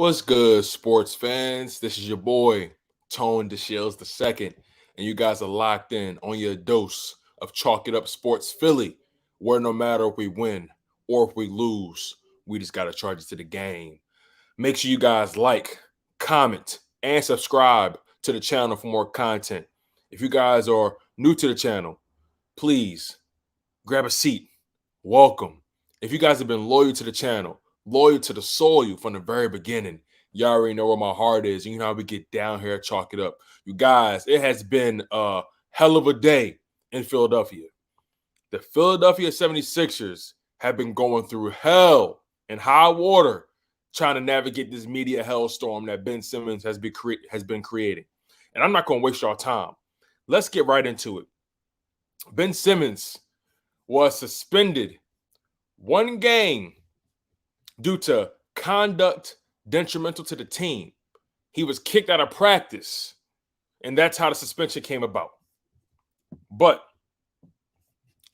What's good, sports fans? This is your boy, Tone DeShields II, and you guys are locked in on your dose of Chalk It Up Sports Philly, where no matter if we win or if we lose, we just got to charge it to the game. Make sure you guys like, comment, and subscribe to the channel for more content. If you guys are new to the channel, please grab a seat. Welcome. If you guys have been loyal to the channel, loyal to the soil from the very beginning, y'all already know where my heart is. And you know how we get down here, chalk it up. You guys, it has been a hell of a day in Philadelphia. The Philadelphia 76ers have been going through hell and high water trying to navigate this media hellstorm that Ben Simmons has been creating. And I'm not going to waste y'all time. Let's get right into it. Ben Simmons was suspended one game due to conduct detrimental to the team. He was kicked out of practice, and that's how the suspension came about. But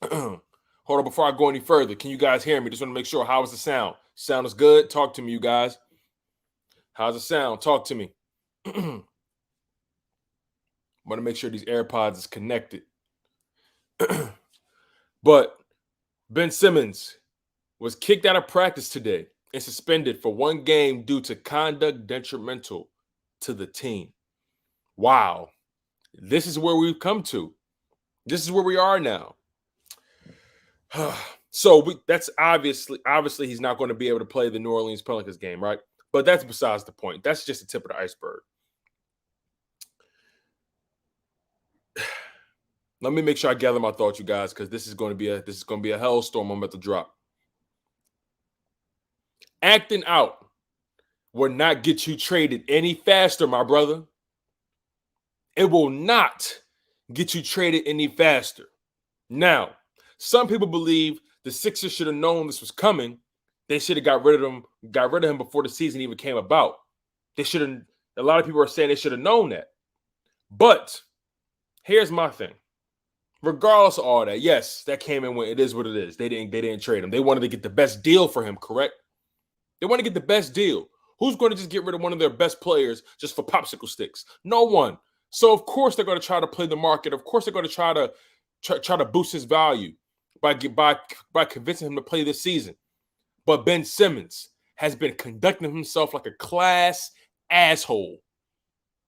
hold on, before I go any further, can you guys hear me? Just want to make sure. How is the sound? Sound is good? Talk to me, you guys. How's the sound? Talk to me. I want to make sure these AirPods is connected. But Ben Simmons was kicked out of practice today and suspended for one game due to conduct detrimental to the team. Wow. This is where we've come to. This is where we are now. So that's obviously he's not going to be able to play the New Orleans Pelicans game, right? But that's besides the point. That's just the tip of the iceberg. Let me make sure I gather my thoughts, you guys, because this is going to be a hellstorm I'm about to drop. Acting out will not get you traded any faster, my brother. It will not get you traded any faster. Now, some people believe the Sixers should have known this was coming. They should have got rid of him before the season even came about. They should have. A lot of people are saying they should have known that. But here's my thing. Regardless of all that, yes, that came in when it is what it is. They didn't trade him. They wanted to get the best deal for him, correct? They want to get the best deal. Who's going to just get rid of one of their best players just for popsicle sticks? No one. So of course they're going to try to play the market. Of course they're going to try to boost his value by convincing him to play this season. But Ben Simmons has been conducting himself like a class asshole.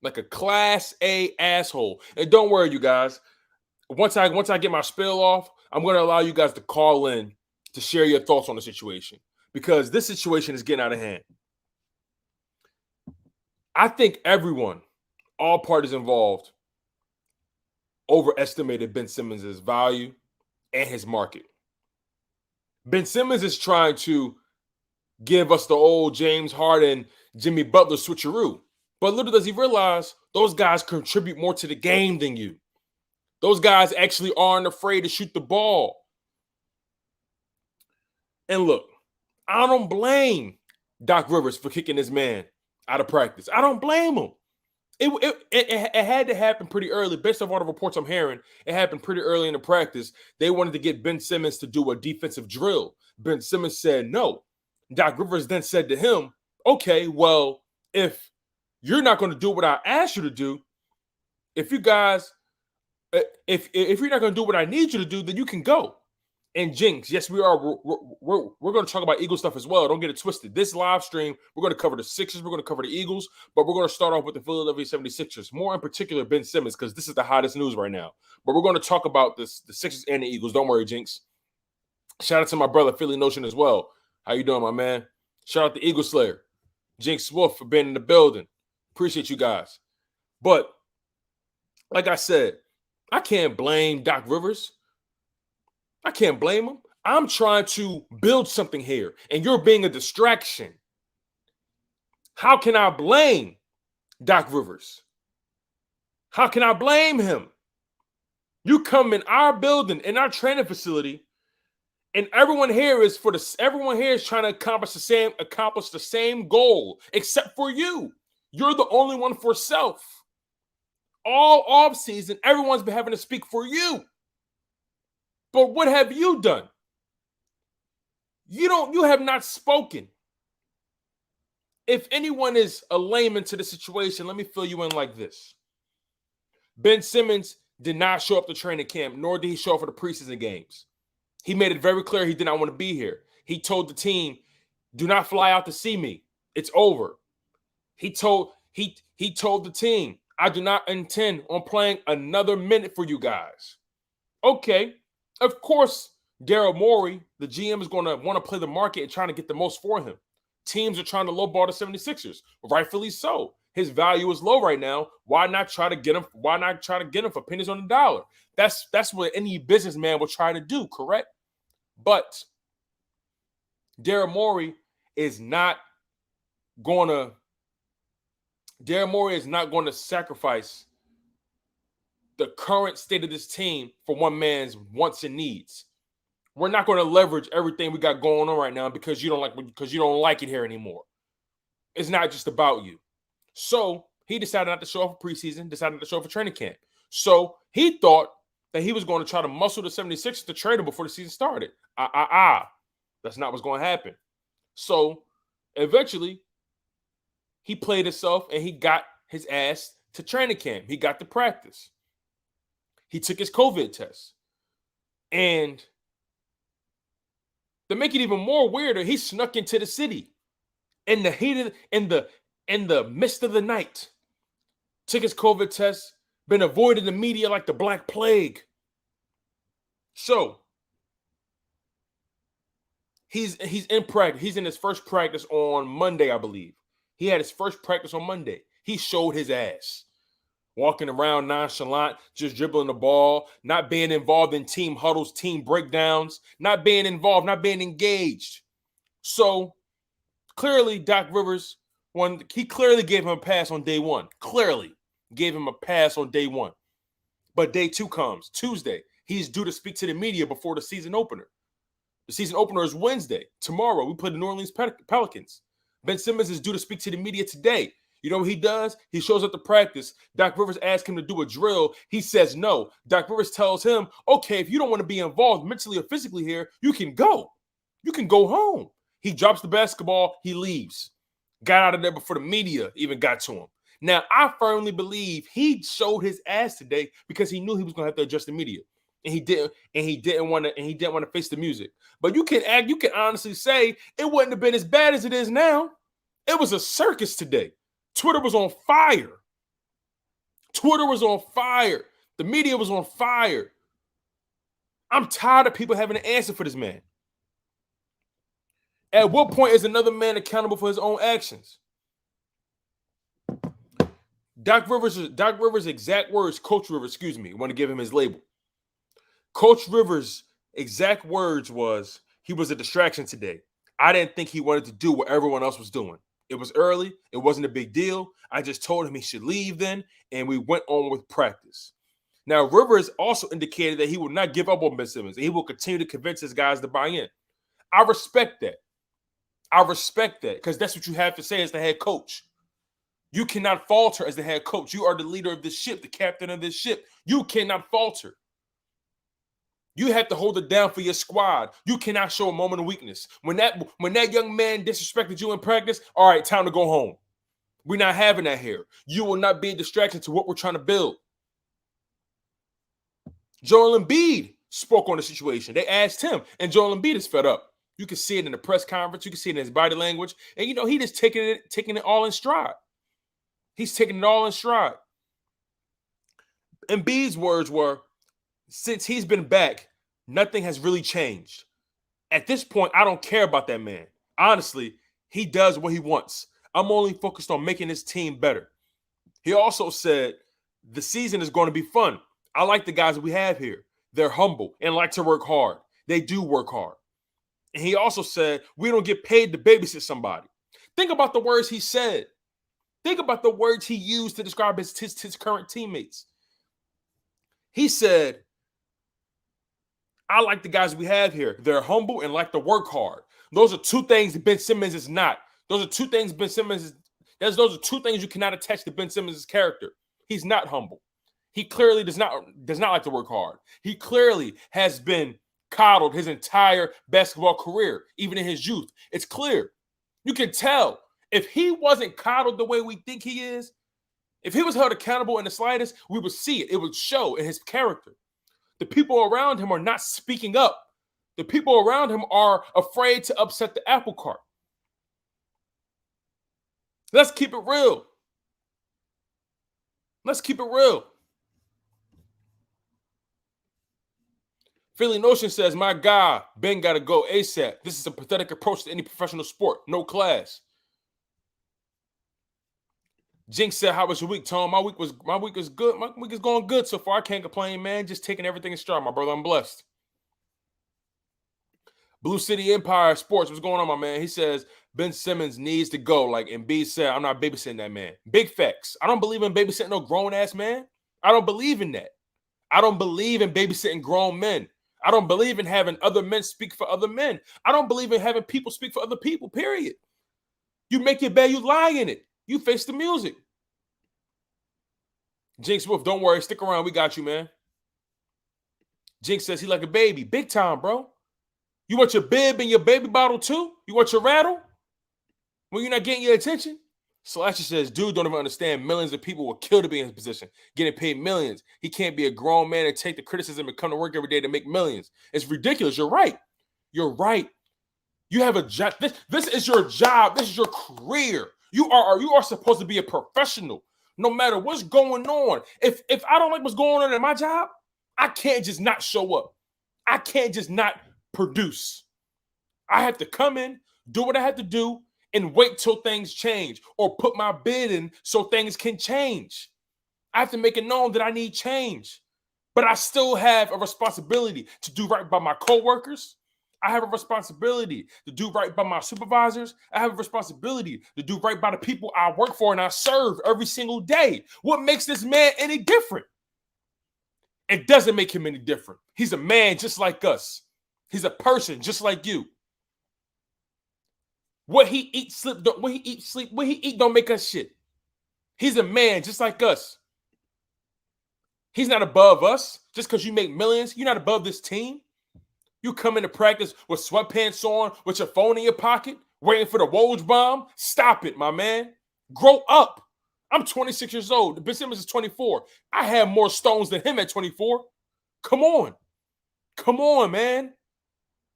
Like a class A asshole. And don't worry, you guys. Once I get my spill off, I'm going to allow you guys to call in to share your thoughts on the situation, because this situation is getting out of hand. I think everyone, all parties involved, overestimated Ben Simmons' value and his market. Ben Simmons is trying to give us the old James Harden, Jimmy Butler switcheroo. But little does he realize those guys contribute more to the game than you. Those guys actually aren't afraid to shoot the ball. And look, I don't blame Doc Rivers for kicking this man out of practice. I don't blame him. It had to happen pretty early. Based on all the reports I'm hearing, it happened pretty early in the practice. They wanted to get Ben Simmons to do a defensive drill. Ben Simmons said no. Doc Rivers then said to him, okay, well, if you're not going to do what I asked you to do, if you're not going to do what I need you to do, then you can go. And Jinx, yes, we are. We're going to talk about Eagle stuff as well. Don't get it twisted. This live stream, we're going to cover the Sixers. We're going to cover the Eagles. But we're going to start off with the Philadelphia 76ers. More in particular, Ben Simmons, because this is the hottest news right now. But we're going to talk about the Sixers and the Eagles. Don't worry, Jinx. Shout out to my brother, Philly Notion, as well. How you doing, my man? Shout out to Eagle Slayer. Jinx Wolf for being in the building. Appreciate you guys. But like I said, I can't blame Doc Rivers. I can't blame him. I'm trying to build something here, and you're being a distraction. How can I blame Doc Rivers? How can I blame him? You come in our building, in our training facility, and everyone here is trying to accomplish the same goal, except for you. You're the only one for self. All off season, everyone's been having to speak for you. But what have you done? You have not spoken. If anyone is a layman to the situation, let me fill you in like this. Ben Simmons did not show up to training camp, nor did he show up for the preseason games. He made it very clear he did not want to be here. He told the team, do not fly out to see me. It's over. He told the team, I do not intend on playing another minute for you guys. Okay, of course, Daryl Morey, the GM, is going to want to play the market and trying to get the most for him. Teams are trying to lowball the 76ers, rightfully so. His value is low right now. Why not try to get him? Why not try to get him for pennies on the dollar? That's what any businessman will try to do, correct? But Daryl Morey is not going to sacrifice the current state of this team for one man's wants and needs. We're not going to leverage everything we got going on right now because you don't like it here anymore. It's not just about you. So he decided not to show up for preseason, decided not to show up for training camp. So he thought that he was going to try to muscle the 76ers to trade him before the season started. That's not what's going to happen. So eventually, he played himself and he got his ass to training camp. He got to practice. He took his COVID test. And to make it even more weirder, he snuck into the city in the heat in the midst of the night. Took his COVID test, been avoiding the media like the Black Plague. So he's in practice. He's in his first practice on Monday, I believe. He had his first practice on Monday. He showed his ass. Walking around nonchalant, just dribbling the ball, not being involved in team huddles, team breakdowns, not being involved, not being engaged. So clearly, Doc Rivers, he clearly gave him a pass on day one. Clearly gave him a pass on day one. But day two comes, Tuesday. He's due to speak to the media before the season opener. The season opener is Wednesday. Tomorrow, we play the New Orleans Pelicans. Ben Simmons is due to speak to the media today. You know what he does? He shows up to practice. Doc Rivers asks him to do a drill. He says no. Doc Rivers tells him, okay, if you don't want to be involved mentally or physically here, you can go. You can go home. He drops the basketball. He leaves. Got out of there before the media even got to him. Now, I firmly believe he showed his ass today because he knew he was going to have to adjust the media. And he didn't want to face the music. But you can honestly say it wouldn't have been as bad as it is now. It was a circus today. Twitter was on fire. Twitter was on fire. The media was on fire. I'm tired of people having an answer for this man. At what point is another man accountable for his own actions? Doc Rivers' exact words, Coach Rivers, excuse me, I want to give him his label. Coach Rivers' exact words was, he was a distraction today. I didn't think he wanted to do what everyone else was doing. It was early. It wasn't a big deal. I just told him he should leave then, and we went on with practice. Now, Rivers also indicated that he will not give up on Ben Simmons, and he will continue to convince his guys to buy in. I respect that. Because that's what you have to say as the head coach. You cannot falter as the head coach. You are the leader of this ship, the captain of this ship. You cannot falter. You have to hold it down for your squad. You cannot show a moment of weakness. When that young man disrespected you in practice, all right, time to go home. We're not having that here. You will not be a distraction to what we're trying to build. Joel Embiid spoke on the situation. They asked him, and Joel Embiid is fed up. You can see it in the press conference. You can see it in his body language. And, he just taking it all in stride. He's taking it all in stride. Embiid's words were, since he's been back, nothing has really changed. At this point, I don't care about that man. Honestly, he does what he wants. I'm only focused on making his team better. He also said, the season is going to be fun. I like the guys we have here. They're humble and like to work hard. They do work hard. And he also said, we don't get paid to babysit somebody. Think about the words he said. Think about the words he used to describe his current teammates. He said, I like the guys we have here. They're humble and like to work hard. Those are two things that Ben Simmons is not. Those are two things those are two things you cannot attach to Ben Simmons' character. He's not humble. He clearly does not like to work hard. He clearly has been coddled his entire basketball career, even in his youth. It's clear. You can tell. If he wasn't coddled the way we think he is, if he was held accountable in the slightest, we would see it. It would show in his character. The people around him are not speaking up. The people around him are afraid to upset the apple cart. Let's keep it real. Let's keep it real. Philly Notion says, my God, Ben got to go ASAP. This is a pathetic approach to any professional sport. No class. Jinx said, how was your week, Tom? My week was good. My week is going good so far. I can't complain, man. Just taking everything in stride, my brother. I'm blessed. Blue City Empire Sports, what's going on, my man? He says, Ben Simmons needs to go. Like Embiid said, I'm not babysitting that man. Big facts. I don't believe in babysitting no grown-ass man. I don't believe in that. I don't believe in babysitting grown men. I don't believe in having other men speak for other men. I don't believe in having people speak for other people, period. You make your bed, you lie in it. You face the music. Jinx Wolf, don't worry. Stick around. We got you, man. Jinx says he like a baby. Big time, bro. You want your bib and your baby bottle too? You want your rattle? When you're not getting your attention? Slasher says, dude don't even understand. Millions of people will kill to be in his position, getting paid millions. He can't be a grown man and take the criticism and come to work every day to make millions. It's ridiculous. You're right. You're right. You have a job. This is your job. This is your career. You are supposed to be a professional, no matter what's going on. If I don't like what's going on in my job, I can't just not show up. I can't just not produce. I have to come in, do what I have to do, and wait till things change or put my bid in so things can change. I have to make it known that I need change, but I still have a responsibility to do right by my coworkers. I have a responsibility to do right by my supervisors. I have a responsibility to do right by the people I work for and I serve every single day. What makes this man any different? It doesn't make him any different. He's a man just like us. He's a person just like you. What he eat, sleep, what he eat don't make us shit. He's a man just like us. He's not above us. Just because you make millions, you're not above this team. You come into practice with sweatpants on, with your phone in your pocket, waiting for the Woj bomb. Stop it, my man. Grow up. I'm 26 years old. Ben Simmons is 24. I have more stones than him at 24. Come on. Come on, man.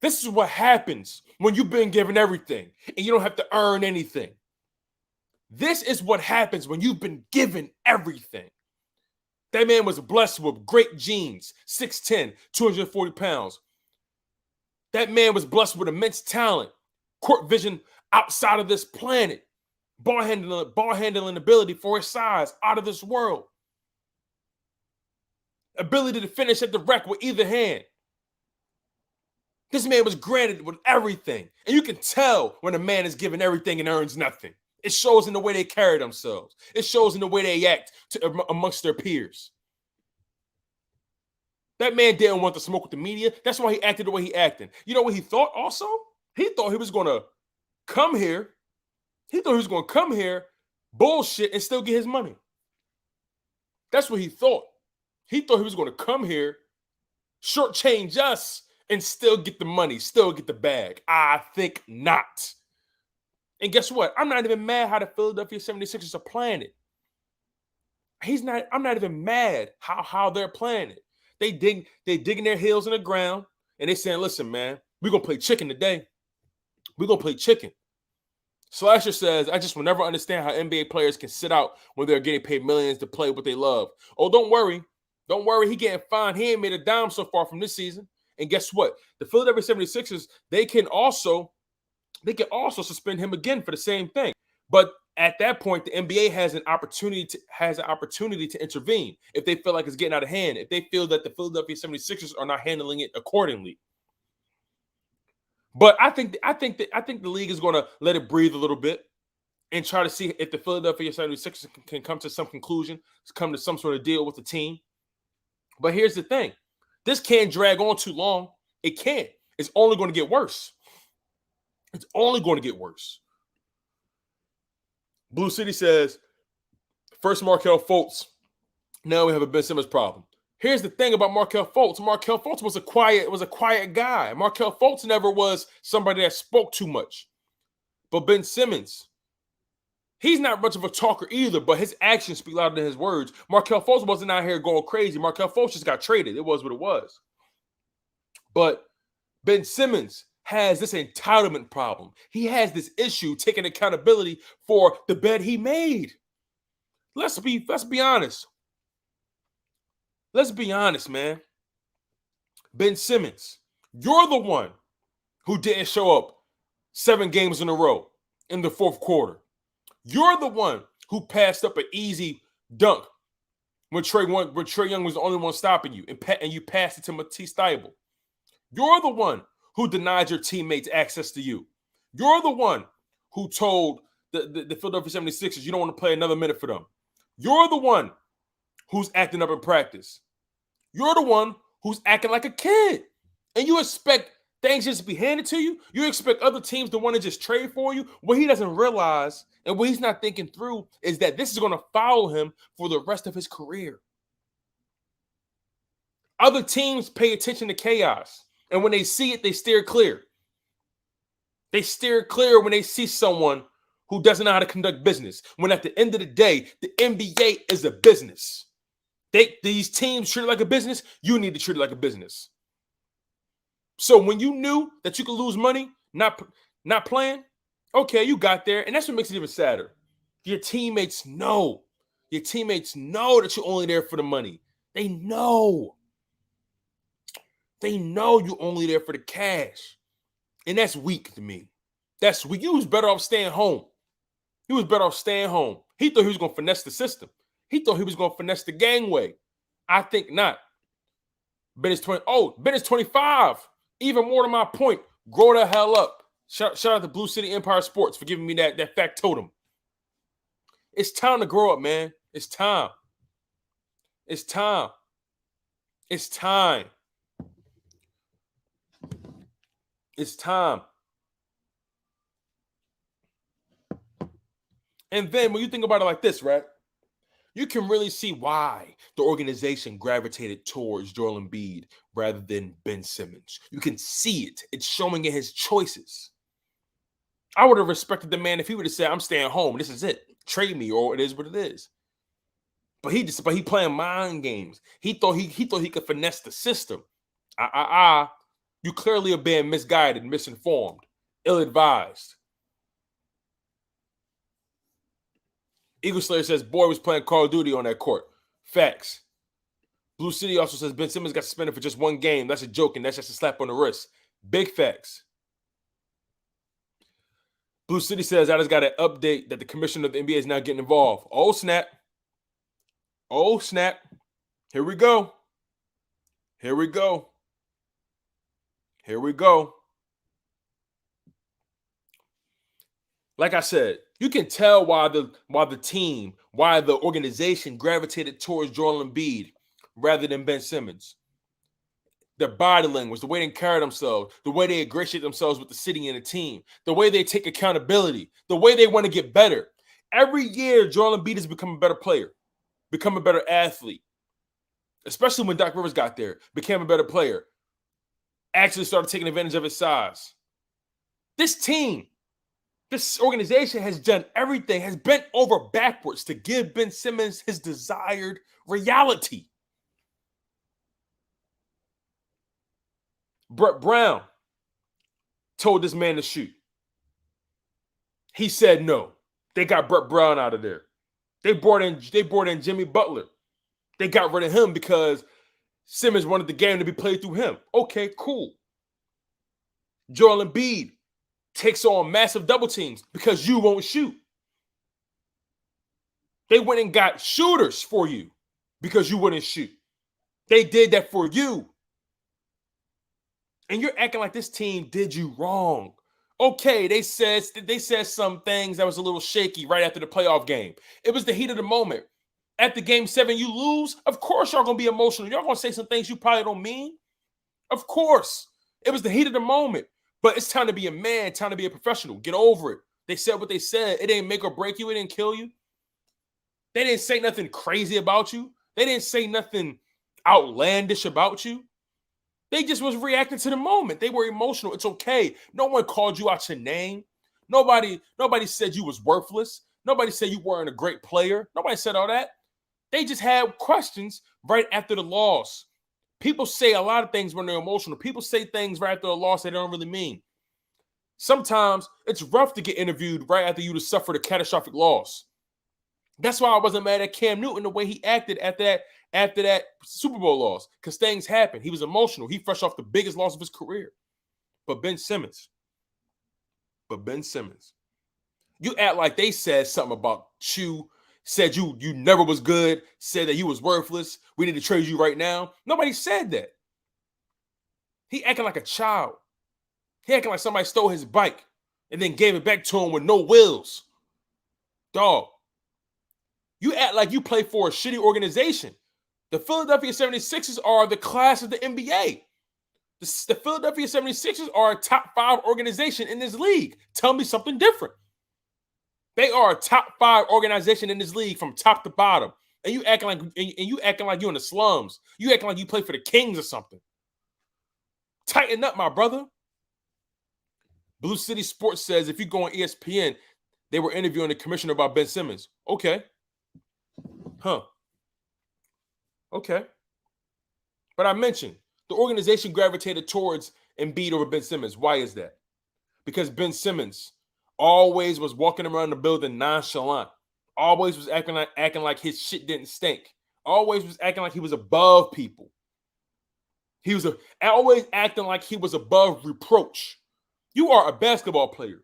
This is what happens when you've been given everything and you don't have to earn anything. This is what happens when you've been given everything. That man was blessed with great genes, 6'10", 240 pounds. That man was blessed with immense talent, court vision outside of this planet, ball handling ability for his size, out of this world. Ability to finish at the rack with either hand. This man was granted with everything. And you can tell when a man is given everything and earns nothing. It shows in the way they carry themselves. It shows in the way they act amongst their peers. That man didn't want to smoke with the media. That's why he acted the way he acted. You know what he thought also? He thought he was going to come here. He thought he was going to come here, bullshit, and still get his money. That's what he thought. He thought he was going to come here, shortchange us, and still get the money, still get the bag. I think not. And guess what? I'm not even mad how the Philadelphia 76ers are playing it. I'm not even mad how they're playing it. They digging their heels in the ground, and they saying, listen, man, we're going to play chicken today. We're going to play chicken. Slasher says, I just will never understand how NBA players can sit out when they're getting paid millions to play what they love. Oh, don't worry. Don't worry. He getting fined. He ain't made a dime so far from this season. And guess what? The Philadelphia 76ers, they can also suspend him again for the same thing. But at that point, the NBA has an opportunity to intervene if they feel like it's getting out of hand, if they feel that the Philadelphia 76ers are not handling it accordingly. But I think the league is going to let it breathe a little bit and try to see if the Philadelphia 76ers can come to some conclusion, come to some sort of deal with the team. But here's the thing. This can't drag on too long. It can't. It's only going to get worse. It's only going to get worse. Blue City says, first Markelle Fultz. Now we have a Ben Simmons problem. Here's the thing about Markelle Fultz. Markelle Fultz was a quiet guy. Markelle Fultz never was somebody that spoke too much. But Ben Simmons, He's not much of a talker either, but his actions speak louder than his words. Markelle Fultz wasn't out here going crazy. Markelle Fultz just got traded. It was what it was. But Ben Simmons has this entitlement problem. He has this issue taking accountability for the bet he made. Let's be honest. Let's be honest, man. Ben Simmons, you're the one who didn't show up 7 games in a row in the fourth quarter. You're the one who passed up an easy dunk when Trae Young was the only one stopping you, and you passed it to Matisse Thybulle. You're the one who denied your teammates access to you. You're the one who told the Philadelphia 76ers you don't want to play another minute for them. You're the one who's acting up in practice. You're the one who's acting like a kid. And you expect things just to be handed to you? You expect other teams to want to just trade for you? What he doesn't realize and what he's not thinking through is that this is going to follow him for the rest of his career. Other teams pay attention to chaos. And when they see it, they steer clear. They steer clear when they see someone who doesn't know how to conduct business. When at the end of the day, the NBA is a business. These teams treat it like a business. You need to treat it like a business. So when you knew that you could lose money not playing, okay, you got there. And that's what makes it even sadder. Your teammates know. Your teammates know that you're only there for the money. They know. They know you're only there for the cash. And that's weak to me. That's weak. You was better off staying home. He was better off staying home. He thought he was going to finesse the system. He thought he was going to finesse the gangway. I think not. Ben is 20. Oh, Ben is 25. Even more to my point, grow the hell up. Shout out to Blue City Empire Sports for giving me that factotum. It's time to grow up, man. It's time. It's time. It's time. It's time. And then when you think about it like this, right? You can really see why the organization gravitated towards Joel Embiid rather than Ben Simmons. You can see it. It's showing in his choices. I would have respected the man if he would have said, I'm staying home. This is it. Trade me, or it is what it is. But he playing mind games. He thought he could finesse the system. You clearly are being misguided, misinformed, ill-advised. Eagle Slayer says, boy was playing Call of Duty on that court. Facts. Blue City also says, Ben Simmons got suspended for just one game. That's a joke, and that's just a slap on the wrist. Big facts. Blue City says, I just got an update that the commissioner of the NBA is now getting involved. Oh, snap. Oh, snap. Here we go. Here we go. Here we go. Like I said, you can tell why the organization gravitated towards Joel Embiid rather than Ben Simmons. Their body language, the way they carry themselves, the way they ingratiate themselves with the city and the team, the way they take accountability, the way they want to get better. Every year, Joel Embiid has become a better player, become a better athlete, especially when Doc Rivers got there, became a better player, actually started taking advantage of his size. This team, this organization has done everything, has bent over backwards to give Ben Simmons his desired reality. Brett Brown told this man to shoot. He said no. They got Brett Brown out of there. They brought in Jimmy Butler. They got rid of him because Simmons wanted the game to be played through him. Okay, cool. Joel Embiid takes on massive double teams because you won't shoot. They went and got shooters for you because you wouldn't shoot. They did that for you. And you're acting like this team did you wrong. Okay, they said some things that was a little shaky right after the playoff game. It was the heat of the moment. At the game 7, you lose. Of course, y'all going to be emotional. Y'all going to say some things you probably don't mean. Of course. It was the heat of the moment. But it's time to be a man, time to be a professional. Get over it. They said what they said. It didn't make or break you. It didn't kill you. They didn't say nothing crazy about you. They didn't say nothing outlandish about you. They just was reacting to the moment. They were emotional. It's okay. No one called you out your name. Nobody said you was worthless. Nobody said you weren't a great player. Nobody said all that. They just had questions right after the loss. People say a lot of things when they're emotional. People say things right after a loss they don't really mean. Sometimes it's rough to get interviewed right after you have suffered a catastrophic loss. That's why I wasn't mad at Cam Newton the way he acted after that Super Bowl loss, because things happened. He was emotional. He fresh off the biggest loss of his career. But Ben Simmons, you act like they said something about you, said you never was good, said that you was worthless. We need to trade you right now. Nobody said that. He acting like a child. He acting like somebody stole his bike and then gave it back to him with no wheels. Dog, you act like you play for a shitty organization. The Philadelphia 76ers are the class of the NBA. The Philadelphia 76ers are a top 5 organization in this league. Tell me something different. They are a top 5 organization in this league from top to bottom. And you acting like you're in the slums. You acting like you play for the Kings or something. Tighten up, my brother. Blue City Sports says if you go on ESPN, they were interviewing the commissioner about Ben Simmons. Okay. Huh. Okay. But I mentioned the organization gravitated towards Embiid over Ben Simmons. Why is that? Because Ben Simmons always was walking around the building nonchalant. Always was acting like his shit didn't stink. Always was acting like he was above people. He was always acting like he was above reproach. You are a basketball player.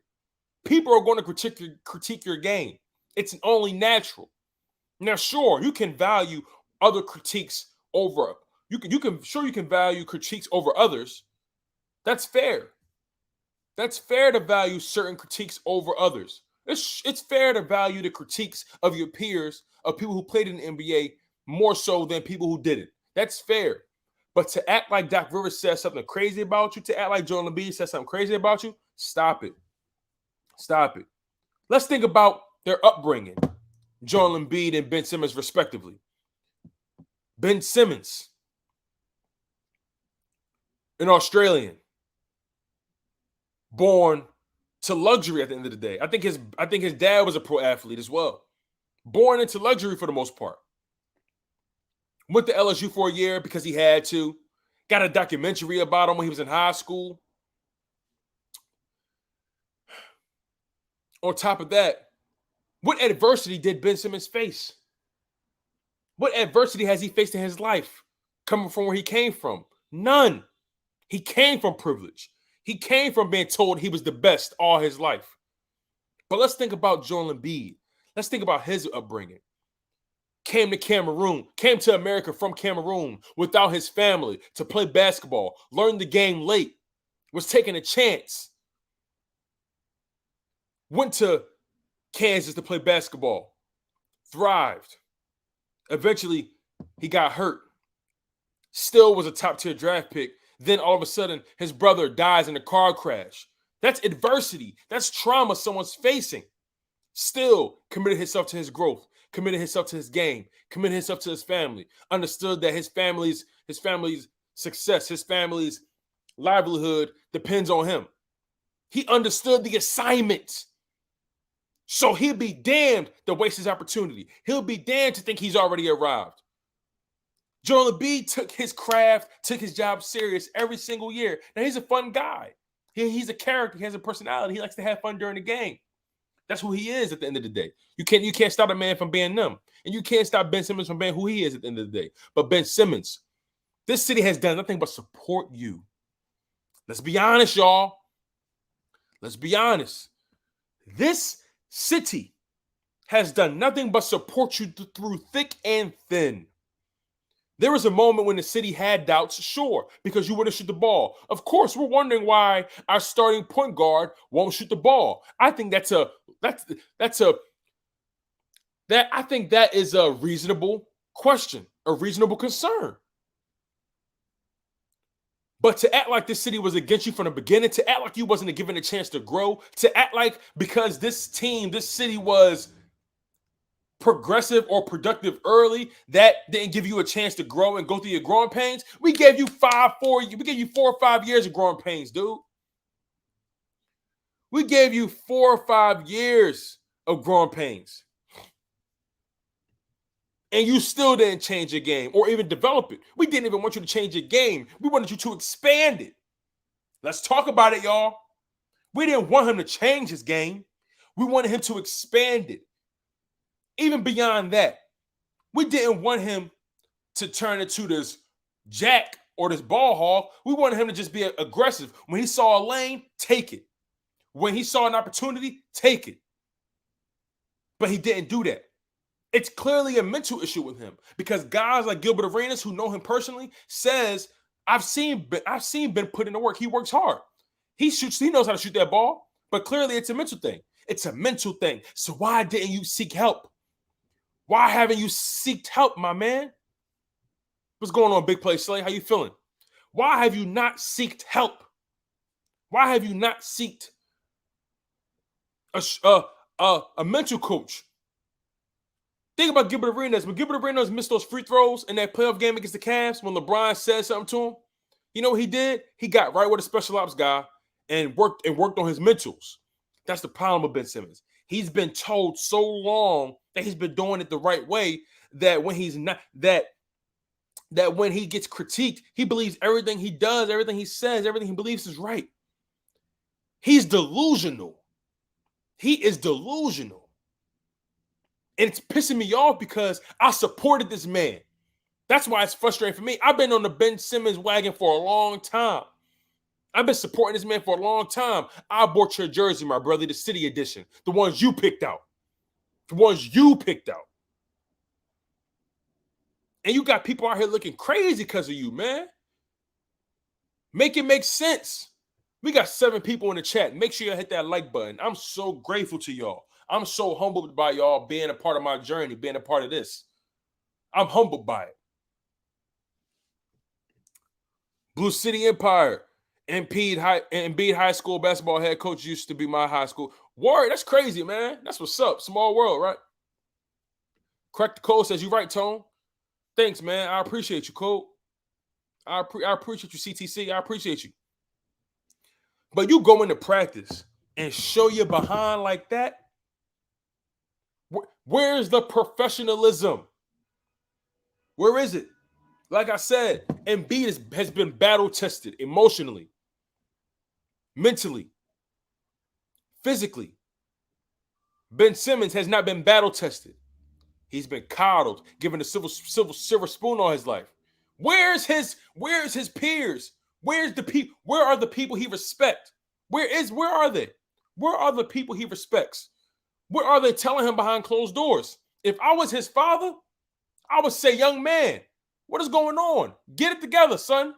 People are going to critique your game. It's only natural. Now, sure, you can value other critiques over. You can value critiques over others. That's fair. That's fair to value certain critiques over others. It's fair to value the critiques of your peers, of people who played in the NBA, more so than people who didn't. That's fair. But to act like Doc Rivers says something crazy about you, to act like Joel Embiid says something crazy about you, stop it. Stop it. Let's think about their upbringing, Joel Embiid and Ben Simmons, respectively. Ben Simmons, an Australian, born to luxury at the end of the day. I think his dad was a pro athlete as well. Born into luxury for the most part. Went to LSU for a year because he had to. Got a documentary about him when he was in high school. On top of that, what adversity did Ben Simmons face? What adversity has he faced in his life coming from where he came from? None. He came from privilege. He came from being told he was the best all his life. But let's think about Joel Embiid. Let's think about his upbringing. Came to America from Cameroon without his family to play basketball, learned the game late, was taking a chance. Went to Kansas to play basketball, thrived. Eventually, he got hurt. Still was a top-tier draft pick. Then all of a sudden, his brother dies in a car crash. That's adversity. That's trauma someone's facing. Still committed himself to his growth, committed himself to his game, committed himself to his family, understood that his family's success, his family's livelihood depends on him. He understood the assignment. So he'll be damned to waste his opportunity. He'll be damned to think he's already arrived. Joel Embiid took his craft, took his job serious every single year. Now, he's a fun guy. He's a character. He has a personality. He likes to have fun during the game. That's who he is at the end of the day. You can't stop a man from being them. And you can't stop Ben Simmons from being who he is at the end of the day. But Ben Simmons, this city has done nothing but support you. Let's be honest, y'all. Let's be honest. This city has done nothing but support you through thick and thin. There was a moment when the city had doubts, sure, because you wouldn't shoot the ball. Of course, we're wondering why our starting point guard won't shoot the ball. I think that is a reasonable question, a reasonable concern. But to act like this city was against you from the beginning, to act like you wasn't given a chance to grow, to act like because this city was progressive or productive early, that didn't give you a chance to grow and go through your growing pains. We gave you 4 or 5 years of growing pains, dude. We gave you 4 or 5 years of growing pains. And you still didn't change your game or even develop it. We didn't even want you to change your game. We wanted you to expand it. Let's talk about it, y'all. We didn't want him to change his game. We wanted him to expand it. Even beyond that, we didn't want him to turn into this jack or this ball hog. We wanted him to just be aggressive. When he saw a lane, take it. When he saw an opportunity, take it. But he didn't do that. It's clearly a mental issue with him because guys like Gilbert Arenas, who know him personally, says, I've seen Ben put in the work. He works hard. He knows how to shoot that ball, but clearly it's a mental thing. It's a mental thing. So why didn't you seek help? Why haven't you sought help, my man? What's going on, Big Play Slay? How you feeling? Why have you not sought help? Why have you not sought a mental coach? Think about Gilbert Arenas. When Gilbert Arenas missed those free throws in that playoff game against the Cavs, when LeBron said something to him, you know what he did? He got right with a special ops guy and worked on his mentals. That's the problem with Ben Simmons. He's been told so long that he's been doing it the right way that when he's not that when he gets critiqued, he believes everything he does, everything he says, everything he believes is right. He's delusional. He is delusional. And it's pissing me off because I supported this man. That's why it's frustrating for me. I've been on the Ben Simmons wagon for a long time. I've been supporting this man for a long time. I bought your jersey, my brother, the City Edition. The ones you picked out. The ones you picked out. And you got people out here looking crazy because of you, man. Make it make sense. We got 7 people in the chat. Make sure you hit that like button. I'm so grateful to y'all. I'm so humbled by y'all being a part of my journey, being a part of this. I'm humbled by it. Blue City Empire, Embiid High School basketball head coach used to be my high school. Word, that's crazy, man. That's what's up. Small world, right? Crack the Code says, you're right, Tone. Thanks, man. I appreciate you, Code. I appreciate you, CTC. I appreciate you. But you go into practice and show your behind like that, where's the professionalism? Where is it? Like I said, Embiid has been battle tested emotionally, mentally, physically. Ben Simmons has not been battle tested. He's been coddled, given a silver spoon all his life. Where's his peers? Where are the people he respects? Where are they? Where are the people he respects? What are they telling him behind closed doors? If I was his father, I would say, young man, what is going on? Get it together, son.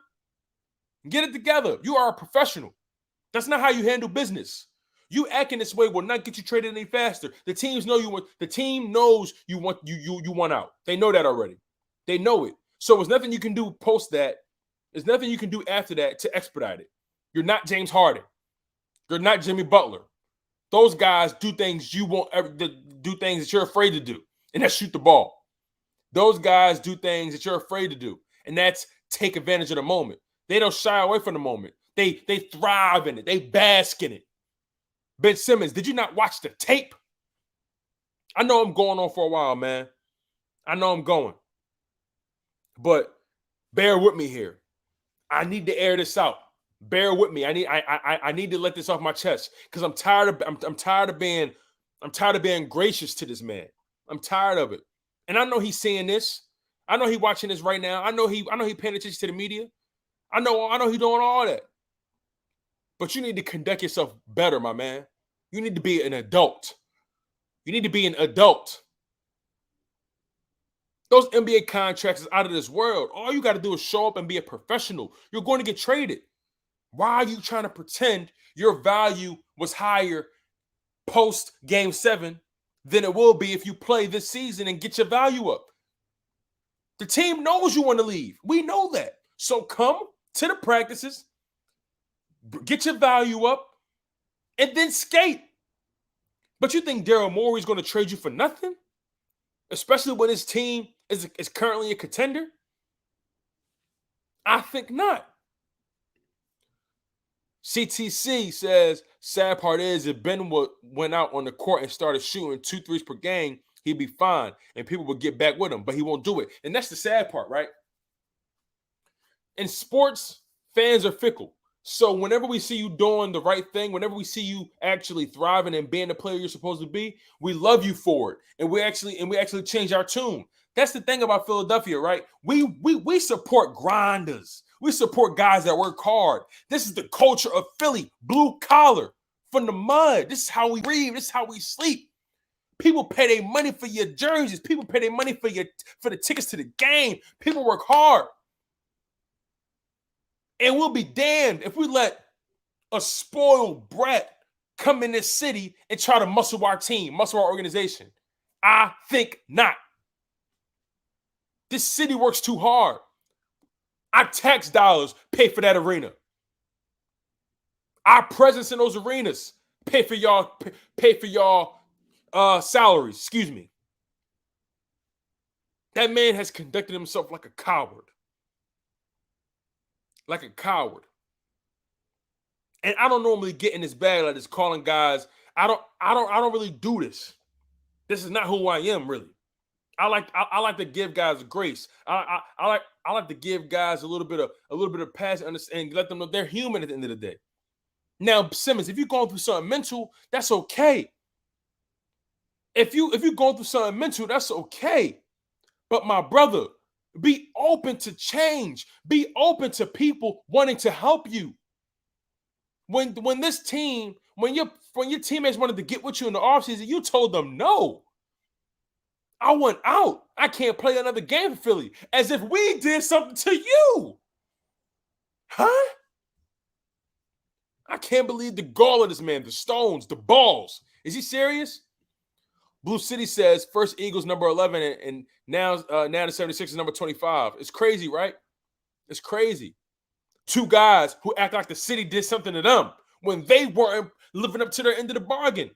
Get it together. You are a professional. That's not how you handle business. You acting this way will not get you traded any faster. The teams know you want. The team knows you want you want out. They know that already. They know it. So there's nothing you can do post that. There's nothing you can do after that to expedite it. You're not James Harden. You're not Jimmy Butler. Those guys do things you won't ever do, things that you're afraid to do, and that's shoot the ball. Those guys do things that you're afraid to do, and that's take advantage of the moment. They don't shy away from the moment. They thrive in it. They bask in it. Ben Simmons, did you not watch the tape? I know I'm going on for a while, man. I know I'm going. But bear with me here. I need to air this out. Bear with me. I need to let this off my chest because I'm tired of being gracious to this man. I'm tired of it. And I know he's seeing this. I know he's watching this right now. I know he paying attention to the media. I know he's doing all that. But you need to conduct yourself better, my man. You need to be an adult. You need to be an adult. Those NBA contracts is out of this world. All you got to do is show up and be a professional. You're going to get traded. Why are you trying to pretend your value was higher post Game 7 than it will be if you play this season and get your value up? The team knows you want to leave. We know that. So come to the practices, get your value up, and then skate. But you think Daryl Morey is going to trade you for nothing? Especially when his team is currently a contender? I think not. CTC says, sad part is if Ben went out on the court and started shooting 2 threes per game, he'd be fine and people would get back with him, but he won't do it. And that's the sad part, right? In sports, fans are fickle. So whenever we see you doing the right thing, whenever we see you actually thriving and being the player you're supposed to be, we love you for it. And we actually change our tune. That's the thing about Philadelphia, right? We support grinders. We support guys that work hard. This is the culture of Philly, blue collar, from the mud. This is how we breathe. This is how we sleep. People pay their money for your jerseys. People pay their money for the tickets to the game. People work hard. And we'll be damned if we let a spoiled brat come in this city and try to muscle our team, muscle our organization. I think not. This city works too hard. Our tax dollars pay for that arena. Our presence in those arenas pay for y'all salaries. Excuse me. That man has conducted himself like a coward. Like a coward. And I don't normally get in this bag like this, calling guys. I don't really do this. This is not who I am, really. I like to give guys grace. I like to give guys a little bit of passion and let them know they're human at the end of the day. Now, Simmons, if you're going through something mental, that's okay. If you're going through something mental, that's okay. But my brother, be open to change. Be open to people wanting to help you. When your teammates wanted to get with you in the offseason, you told them no. I want out. I can't play another game for Philly. As if we did something to you. Huh? I can't believe the gall of this man, the stones, the balls. Is he serious? Blue City says first Eagles number 11 and now the 76ers number 25. It's crazy, right? It's crazy. Two guys who act like the city did something to them when they weren't living up to their end of the bargain.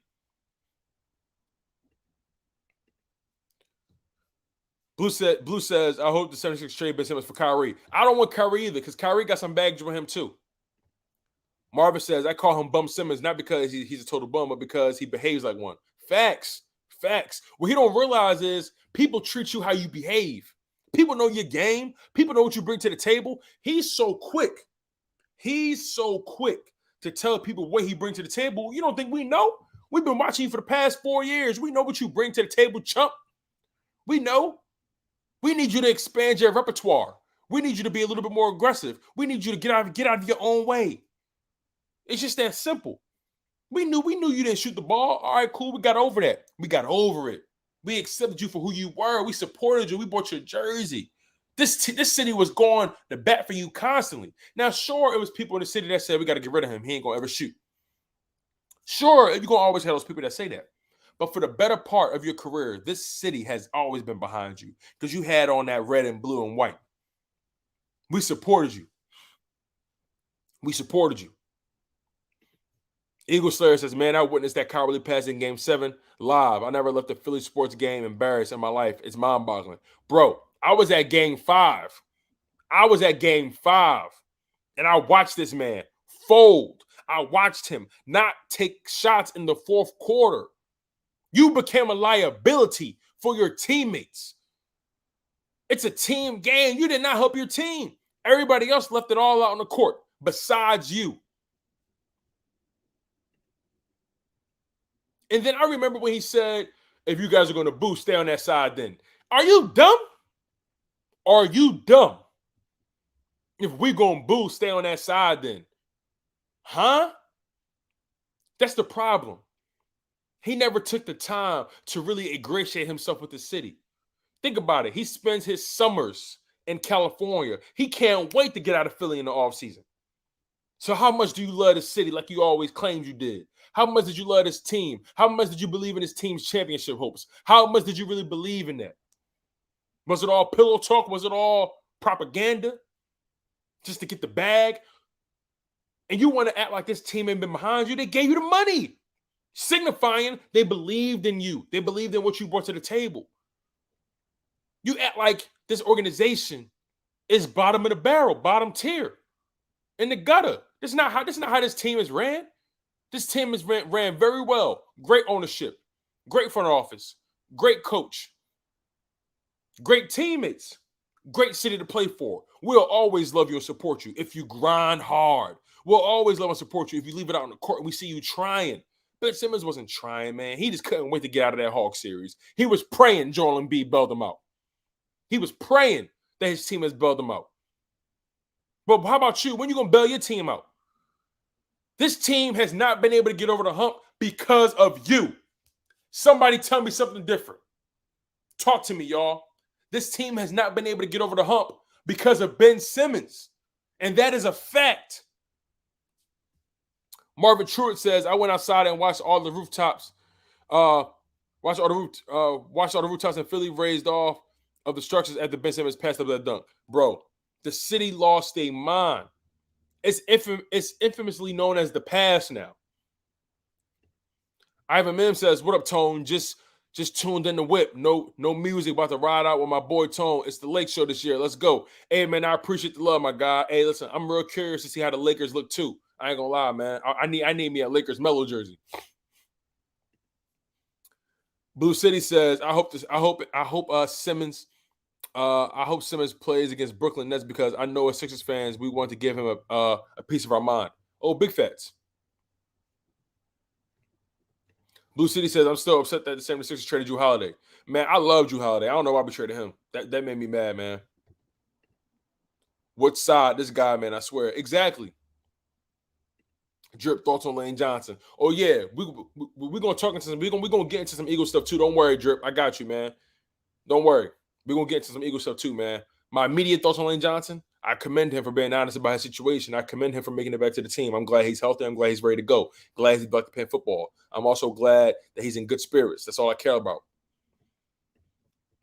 Blue says, I hope the 76ers trade Ben Simmons for Kyrie. I don't want Kyrie either because Kyrie got some baggage with him too. Marvin says, I call him Bum Simmons not because he's a total bum, but because he behaves like one. Facts. What he don't realize is people treat you how you behave. People know your game. People know what you bring to the table. He's so quick to tell people what he brings to the table. You don't think we know? We've been watching you for the past 4 years. We know what you bring to the table, chump. We know. We need you to expand your repertoire. We need you to be a little bit more aggressive. We need you to get out of your own way. It's just that simple. We knew you didn't shoot the ball. All right, cool. We got over that. We got over it. We accepted you for who you were. We supported you. We bought your jersey. This city was going to bat for you constantly. Now, sure, it was people in the city that said we got to get rid of him. He ain't going to ever shoot. Sure, you're going to always have those people that say that. But for the better part of your career, this city has always been behind you because you had on that red and blue and white. We supported you. Eagle Slayer says, man, I witnessed that cowardly pass in Game 7 live. I never left a Philly sports game embarrassed in my life. It's mind-boggling. Bro, I was at Game 5. And I watched this man fold. I watched him not take shots in the fourth quarter. You became a liability for your teammates. It's a team game. You did not help your team. Everybody else left it all out on the court besides you. And then I remember when he said, if you guys are going to boo, stay on that side then. Are you dumb? If we going to boo, stay on that side then. Huh? That's the problem. He never took the time to really ingratiate himself with the city. Think about it. He spends his summers in California. He can't wait to get out of Philly in the offseason. So how much do you love the city like you always claimed you did? How much did you love this team? How much did you believe in this team's championship hopes? How much did you really believe in that? Was it all pillow talk? Was it all propaganda? Just to get the bag? And you want to act like this team ain't been behind you? They gave you the money, signifying they believed in you. They believed in what you brought to the table. You act like this organization is bottom of the barrel, bottom tier, in the gutter. This is not how this team is ran. This team is ran very well. Great ownership, great front office, great coach, great teammates, great city to play for. We'll always love you and support you if you grind hard. We'll always love and support you if you leave it out on the court and we see you trying. Ben Simmons wasn't trying, man. He just couldn't wait to get out of that Hawks series. He was praying Joel Embiid bailed him out. He was praying that his team has bailed him out. But how about you? When you going to bail your team out? This team has not been able to get over the hump because of you. Somebody tell me something different. Talk to me, y'all. This team has not been able to get over the hump because of Ben Simmons. And that is a fact. Marvin Truitt says, I went outside and watched all the rooftops. Watched all the rooftops in Philly raised off of the structures after Ben Simmons passed up that dunk. Bro, the city lost their mind. It's infamously known as the pass now. Ivan Mim says, what up, Tone? Just tuned in the whip. No music, about to ride out with my boy Tone. It's the Lake Show this year. Let's go. Hey, man, I appreciate the love, my guy. Hey, listen, I'm real curious to see how the Lakers look too. I ain't gonna lie, man. I need me a Lakers Mellow jersey. Blue City says, I hope Simmons plays against Brooklyn Nets because I know as Sixers fans we want to give him a piece of our mind. Oh, big fats. Blue City says, I'm still upset that the 76ers traded Jrue Holiday. Man, I love Jrue Holiday. I don't know why we traded him. That made me mad, man. What side? This guy, man, I swear. Exactly. Drip, thoughts on Lane Johnson. Oh, yeah. We're going to talk into some, we're going to get into some Eagle stuff, too. Don't worry, Drip. I got you, man. Don't worry. We're going to get into some Eagle stuff, too, man. My immediate thoughts on Lane Johnson, I commend him for being honest about his situation. I commend him for making it back to the team. I'm glad he's healthy. I'm glad he's ready to go. Glad he's back to playing football. I'm also glad that he's in good spirits. That's all I care about.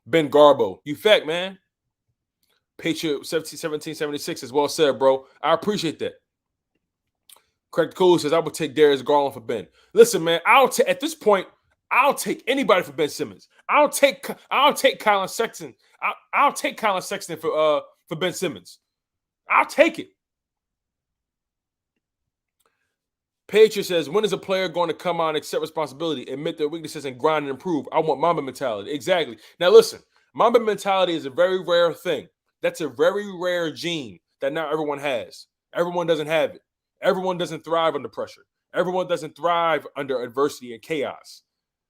Ben Garbo, you fact, man. Patriot 1776 is well said, bro. I appreciate that. Craig Cool says, I would take Darius Garland for Ben. Listen, man, at this point, I'll take anybody for Ben Simmons. I'll take Colin Sexton. I'll take Colin Sexton for Ben Simmons. I'll take it. Patriot says, when is a player going to come on and accept responsibility, admit their weaknesses, and grind and improve? I want Mamba mentality. Exactly. Now, listen, Mamba mentality is a very rare thing. That's a very rare gene that not everyone has. Everyone doesn't have it. Everyone doesn't thrive under pressure. Everyone doesn't thrive under adversity and chaos.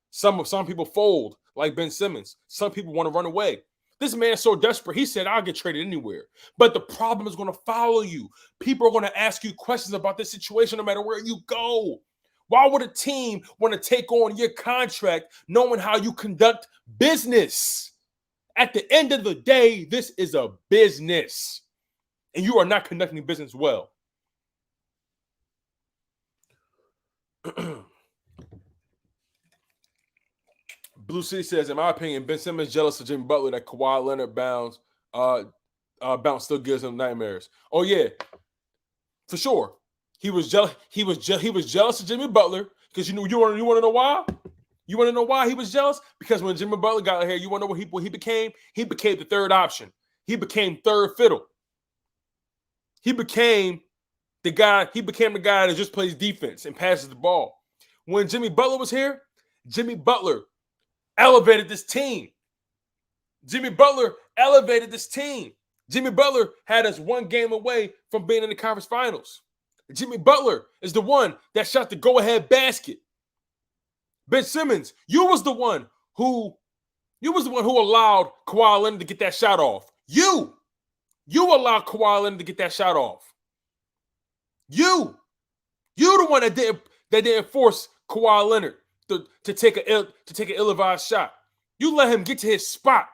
Some people fold, like Ben Simmons. Some people want to run away. This man's so desperate, he said, I'll get traded anywhere. But the problem is going to follow you. People are going to ask you questions about this situation no matter where you go. Why would a team want to take on your contract knowing how you conduct business? At the end of the day, this is a business. And you are not conducting business well. Blue City says, in my opinion, Ben Simmons jealous of Jimmy Butler that Kawhi Leonard bounce still gives him nightmares. Oh yeah, for sure. He was jealous. He was jealous of Jimmy Butler because you want to know why? You want to know why he was jealous? Because when Jimmy Butler got here, you want to know what he became? He became the third option. He became third fiddle. He became the guy that just plays defense and passes the ball. When Jimmy Butler was here, Jimmy Butler elevated this team. Jimmy Butler elevated this team. Jimmy Butler had us one game away from being in the conference finals. Jimmy Butler is the one that shot the go-ahead basket. Ben Simmons, you was the one who allowed Kawhi Leonard to get that shot off. You allowed Kawhi Leonard to get that shot off. You the one that didn't force Kawhi Leonard to take an ill-advised shot. You let him get to his spot.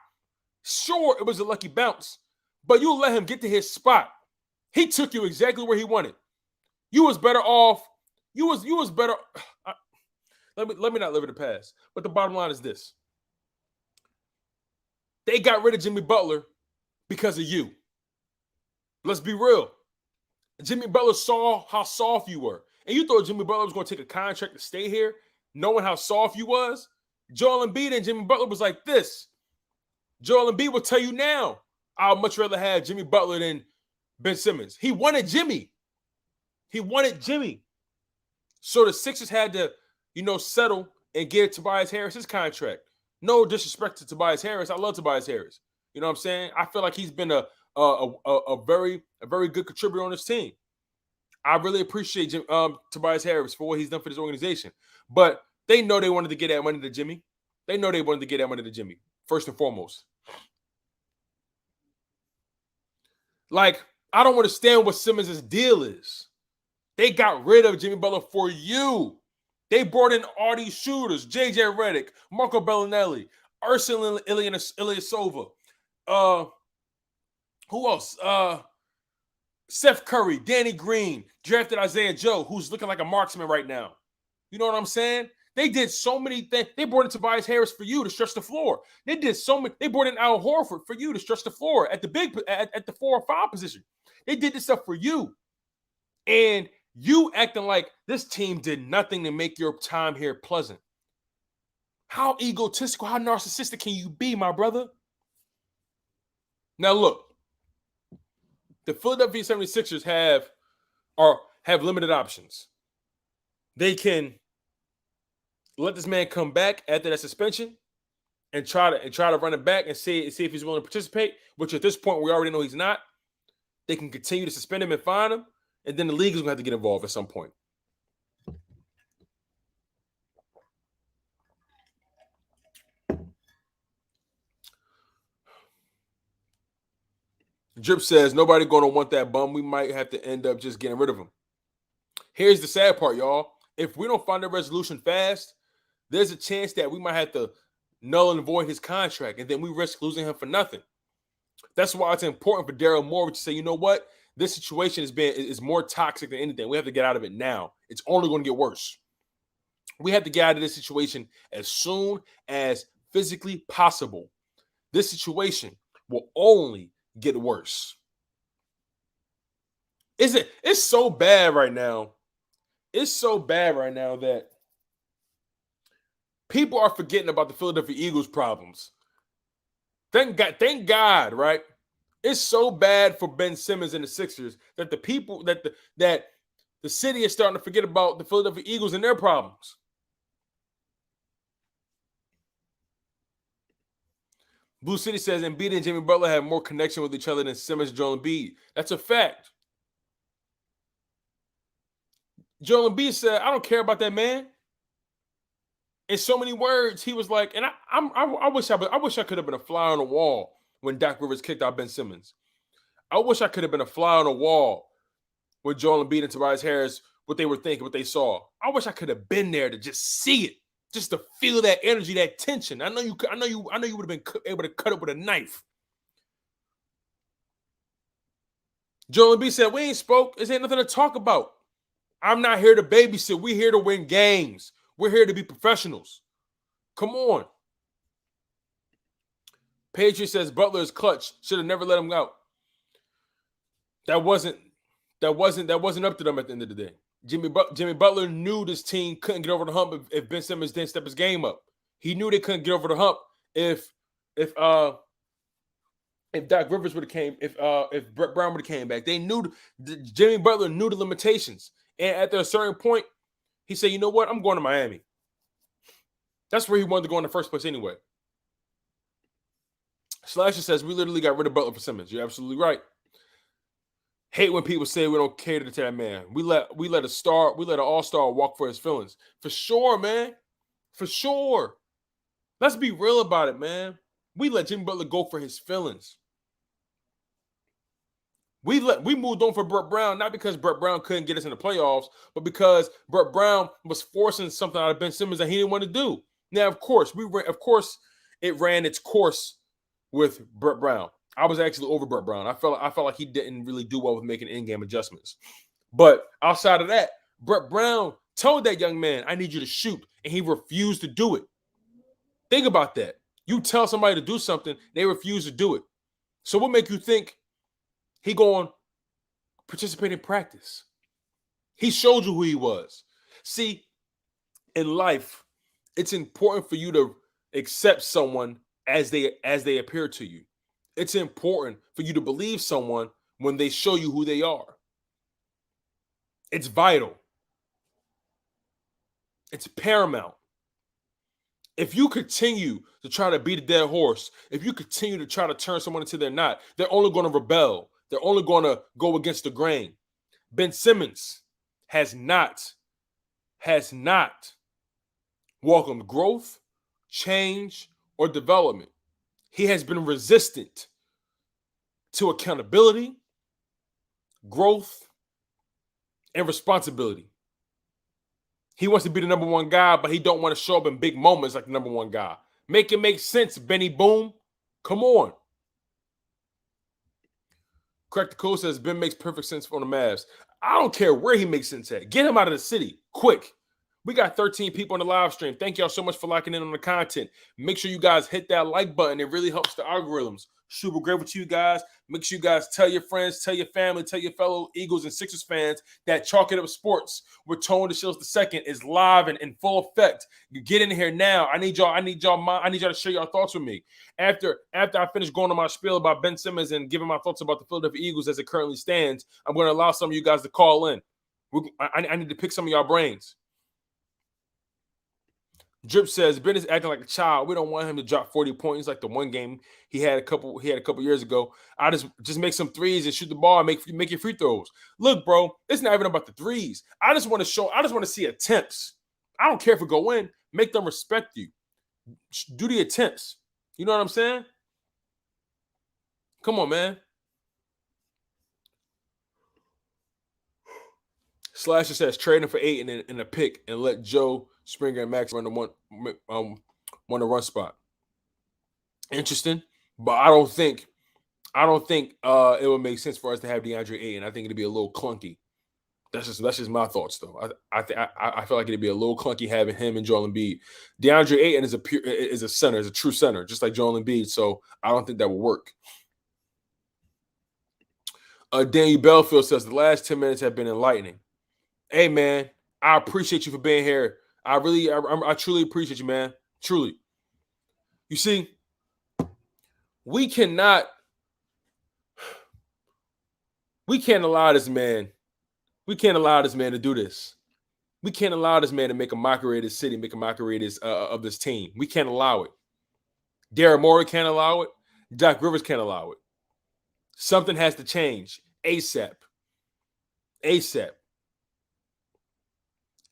Sure, it was a lucky bounce, but you let him get to his spot. He took you exactly where he wanted. You was better off. You was better. Let me not live in the past. But the bottom line is this: they got rid of Jimmy Butler because of you. Let's be real. Jimmy Butler saw how soft you were, and you thought Jimmy Butler was going to take a contract to stay here, knowing how soft you was. Joel Embiid and Jimmy Butler was like this. Joel Embiid will tell you now, I'd much rather have Jimmy Butler than Ben Simmons. He wanted Jimmy. He wanted Jimmy. So the Sixers had to, settle and get Tobias Harris his contract. No disrespect to Tobias Harris. I love Tobias Harris. You know what I'm saying? I feel like he's been a very good contributor on this team. I really appreciate Tobias Harris for what he's done for this organization. But they know they wanted to get that money to Jimmy. They know they wanted to get that money to Jimmy, first and foremost. Like, I don't understand what Simmons' deal is. They got rid of Jimmy Butler for you. They brought in all these shooters, JJ Redick, Marco Bellinelli, Ursan Ilyasova. Who else? Seth Curry, Danny Green, drafted Isaiah Joe, who's looking like a marksman right now. You know what I'm saying? They did so many things. They brought in Tobias Harris for you to stretch the floor. They did so many. They brought in Al Horford for you to stretch the floor at the 4 or 5 position. They did this stuff for you. And you acting like this team did nothing to make your time here pleasant. How egotistical, how narcissistic can you be, my brother? Now, look. The Philadelphia 76ers have limited options. They can let this man come back after that suspension and try to run it back and see if he's willing to participate, which at this point we already know he's not. They can continue to suspend him and fine him, and then the league is going to have to get involved at some point. Drip says, nobody going to want that bum. We might have to end up just getting rid of him. Here's the sad part, y'all. If we don't find a resolution fast, there's a chance that we might have to null and void his contract, and then we risk losing him for nothing. That's why it's important for Daryl Morey to say, you know what? This situation is more toxic than anything. We have to get out of it now. It's only going to get worse. We have to get out of this situation as soon as physically possible. This situation will only get worse. It's so bad right now. It's so bad right now that people are forgetting about the Philadelphia Eagles problems. Thank God, right? It's so bad for Ben Simmons and the Sixers that the city is starting to forget about the Philadelphia Eagles and their problems. Blue City says Embiid and Jimmy Butler have more connection with each other than Simmons and Joel Embiid. That's a fact. Joel Embiid said, I don't care about that man. In so many words, he was like, and I wish I could have been a fly on the wall when Doc Rivers kicked out Ben Simmons. I wish I could have been a fly on the wall when Joel Embiid and Tobias Harris, what they were thinking, what they saw. I wish I could have been there to just see it. Just to feel that energy, that tension. I know you would have been able to cut it with a knife. Joel Embiid said, we ain't spoke. This ain't nothing to talk about. I'm not here to babysit. We're here to win games. We're here to be professionals. Come on. Patriot says Butler is clutch. Should have never let him out. That wasn't up to them at the end of the day. Jimmy Butler knew this team couldn't get over the hump if Ben Simmons didn't step his game up. He knew they couldn't get over the hump if Doc Rivers would have came, if Brett Brown would have came back. They knew Jimmy Butler knew the limitations. And at a certain point, he said, you know what? I'm going to Miami. That's where he wanted to go in the first place anyway. Slasher says, we literally got rid of Butler for Simmons. You're absolutely right. Hate when people say we don't cater to that man. We let an all-star walk for his feelings. For sure, man. For sure. Let's be real about it, man. We let Jimmy Butler go for his feelings. We moved on for Brett Brown, not because Brett Brown couldn't get us in the playoffs, but because Brett Brown was forcing something out of Ben Simmons that he didn't want to do. Now, of course, it ran its course with Brett Brown. I was actually over Brett Brown. I felt like he didn't really do well with making in-game adjustments. But outside of that, Brett Brown told that young man, I need you to shoot, and he refused to do it. Think about that. You tell somebody to do something, they refuse to do it. So what make you think he going to participate in practice? He showed you who he was. See, in life, it's important for you to accept someone as they appear to you. It's important for you to believe someone when they show you who they are. It's vital. It's paramount. If you continue to try to beat a dead horse, if you continue to try to turn someone into they're not, they're only going to rebel. They're only going to go against the grain. Ben Simmons has not welcomed growth, change, or development. He has been resistant to accountability, growth, and responsibility. He wants to be the number one guy, but he don't want to show up in big moments like the number one guy. Make it make sense, Benny Boom. Come on. Correct the code says Ben makes perfect sense for the Mavs. I don't care where he makes sense at. Get him out of the city, quick. We got 13 people on the live stream. Thank y'all so much for locking in on the content. Make sure you guys hit that like button. It really helps the algorithms. Super great with you guys. Make sure you guys tell your friends, tell your family, tell your fellow Eagles and Sixers fans that Chalk It Up Sports with Tone DeShields II is live and in full effect. You get in here now. I need y'all to share your thoughts with me. After I finish going on my spiel about Ben Simmons and giving my thoughts about the Philadelphia Eagles as it currently stands, I'm going to allow some of you guys to call in. I need to pick some of y'all brains. Drip says Ben is acting like a child. We don't want him to drop 40 points like the one game he had a couple years ago. I just make some threes and shoot the ball and make your free throws. Look, bro, it's not even about the threes. I just want to see attempts. I don't care if we go in. Make them respect you. Do the attempts. You know what I'm saying? Come on, man. Slasher says trading for 8 and a pick and let Joe Springer and Max run the run spot. Interesting, but I don't think it would make sense for us to have DeAndre Ayton. I think it'd be a little clunky. That's just my thoughts, though. I feel like it'd be a little clunky having him and Joel Embiid. DeAndre Ayton is a center, is a true center, just like Joel Embiid. So I don't think that would work. Daniel Belfield says the last 10 minutes have been enlightening. Hey, man, I appreciate you for being here. I truly appreciate you, man. Truly. You see, we can't allow this man. We can't allow this man to do this. We can't allow this man to make a mockery of this city, make a mockery of this team. We can't allow it. Daryl Morey can't allow it. Doc Rivers can't allow it. Something has to change ASAP. ASAP.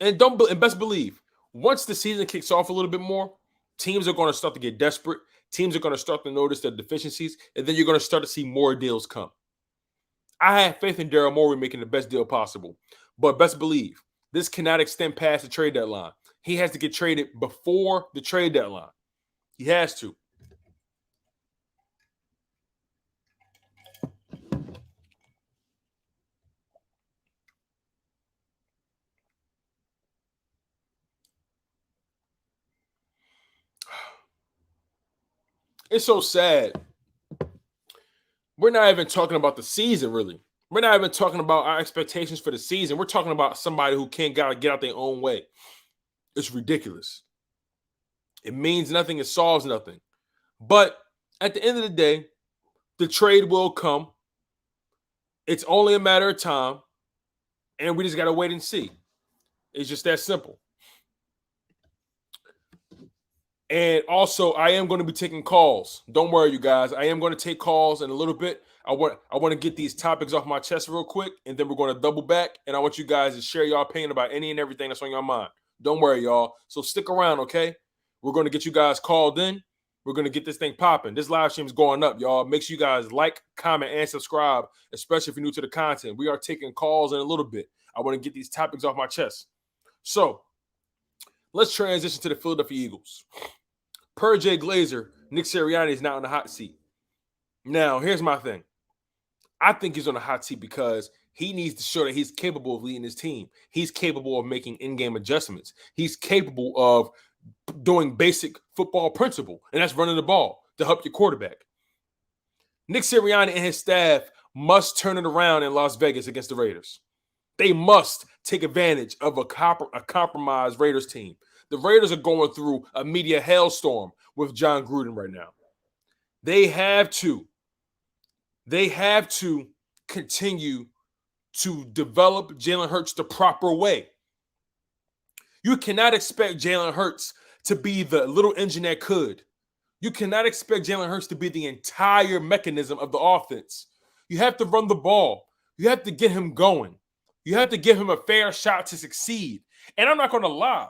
And best believe, once the season kicks off a little bit more, teams are going to start to get desperate. Teams are going to start to notice their deficiencies, and then you're going to start to see more deals come. I have faith in Daryl Morey making the best deal possible, but best believe, this cannot extend past the trade deadline. He has to get traded before the trade deadline. He has to. It's so sad. We're not even talking about the season, really. We're not even talking about our expectations for the season. We're talking about somebody who can't get out their own way. It's ridiculous. It means nothing. It solves nothing. But at the end of the day, the trade will come. It's only a matter of time. And we just got to wait and see. It's just that simple. And also, I am going to be taking calls. Don't worry, you guys. I am going to take calls in a little bit. I want to get these topics off my chest real quick, and then we're going to double back. And I want you guys to share your opinion about any and everything that's on your mind. Don't worry, y'all. So stick around, okay? We're going to get you guys called in. We're going to get this thing popping. This live stream is going up, y'all. Make sure you guys like, comment, and subscribe, especially if you're new to the content. We are taking calls in a little bit. I want to get these topics off my chest. So let's transition to the Philadelphia Eagles. Per Jay Glazer, Nick Sirianni is now in the hot seat. Now, here's my thing. I think he's on the hot seat because he needs to show that he's capable of leading his team. He's capable of making in-game adjustments. He's capable of doing basic football principle, and that's running the ball to help your quarterback. Nick Sirianni and his staff must turn it around in Las Vegas against the Raiders. They must take advantage of a compromised Raiders team. The Raiders are going through a media hailstorm with John Gruden right now. They have to continue to develop Jalen Hurts the proper way. You cannot expect Jalen Hurts to be the little engine that could. You cannot expect Jalen Hurts to be the entire mechanism of the offense. You have to run the ball. You have to get him going. You have to give him a fair shot to succeed. And I'm not going to lie.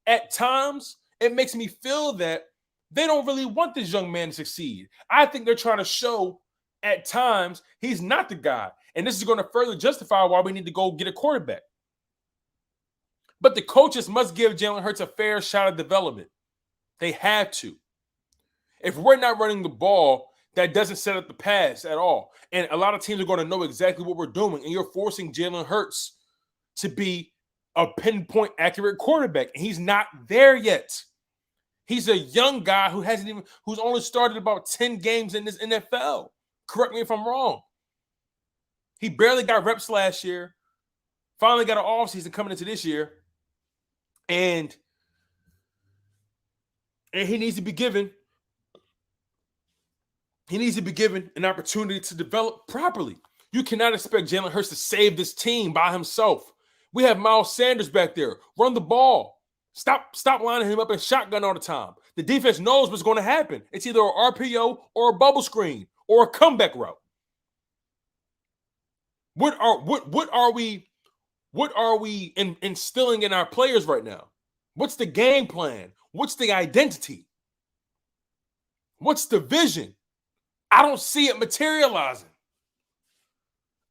At times, it makes me feel that they don't really want this young man to succeed. I think they're trying to show at times he's not the guy. And this is going to further justify why we need to go get a quarterback. But the coaches must give Jalen Hurts a fair shot of development. They have to. If we're not running the ball, that doesn't set up the pass at all. And a lot of teams are going to know exactly what we're doing. And you're forcing Jalen Hurts to be a pinpoint accurate quarterback. And he's not there yet. He's a young guy who's only started about 10 games in this NFL. Correct me if I'm wrong. He barely got reps last year. Finally got an offseason coming into this year. And he needs to be given an opportunity to develop properly. You cannot expect Jalen Hurts to save this team by himself. We have Miles Sanders back there. Run the ball. Stop lining him up in shotgun all the time. The defense knows what's going to happen. It's either an RPO or a bubble screen or a comeback route. What are we instilling in our players right now? What's the game plan? What's the identity? What's the vision? I don't see it materializing.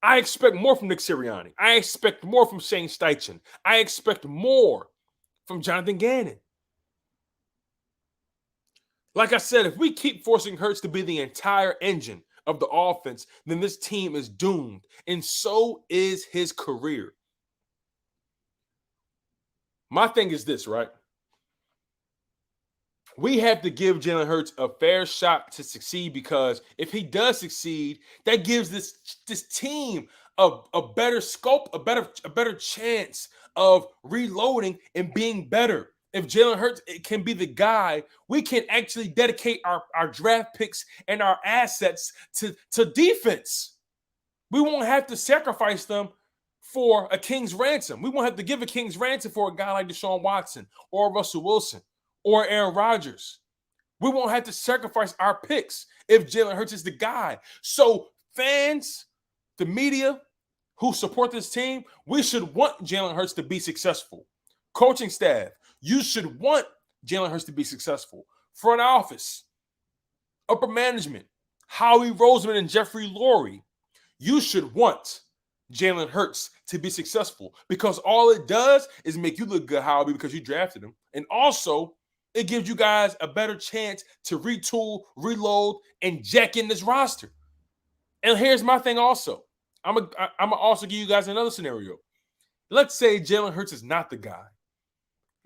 I expect more from Nick Sirianni. I expect more from Shane Steichen. I expect more from Jonathan Gannon. Like I said, if we keep forcing Hurts to be the entire engine of the offense, then this team is doomed. And so is his career. My thing is this, right? We have to give Jalen Hurts a fair shot to succeed, because if he does succeed, that gives this team a better scope, a better chance of reloading and being better. If Jalen Hurts can be the guy, we can actually dedicate our draft picks and our assets to defense. We won't have to sacrifice them for a king's ransom. We won't have to give a king's ransom for a guy like Deshaun Watson or Russell Wilson or Aaron Rodgers. We won't have to sacrifice our picks if Jalen Hurts is the guy. So fans, the media who support this team, we should want Jalen Hurts to be successful. Coaching staff, you should want Jalen Hurts to be successful. Front office, upper management, Howie Roseman and Jeffrey Lurie, you should want Jalen Hurts to be successful, because all it does is make you look good, Howie, because you drafted him. And also, it gives you guys a better chance to retool, reload, and jack in this roster. And here's my thing also. I'm gonna also give you guys another scenario. Let's say Jalen Hurts is not the guy,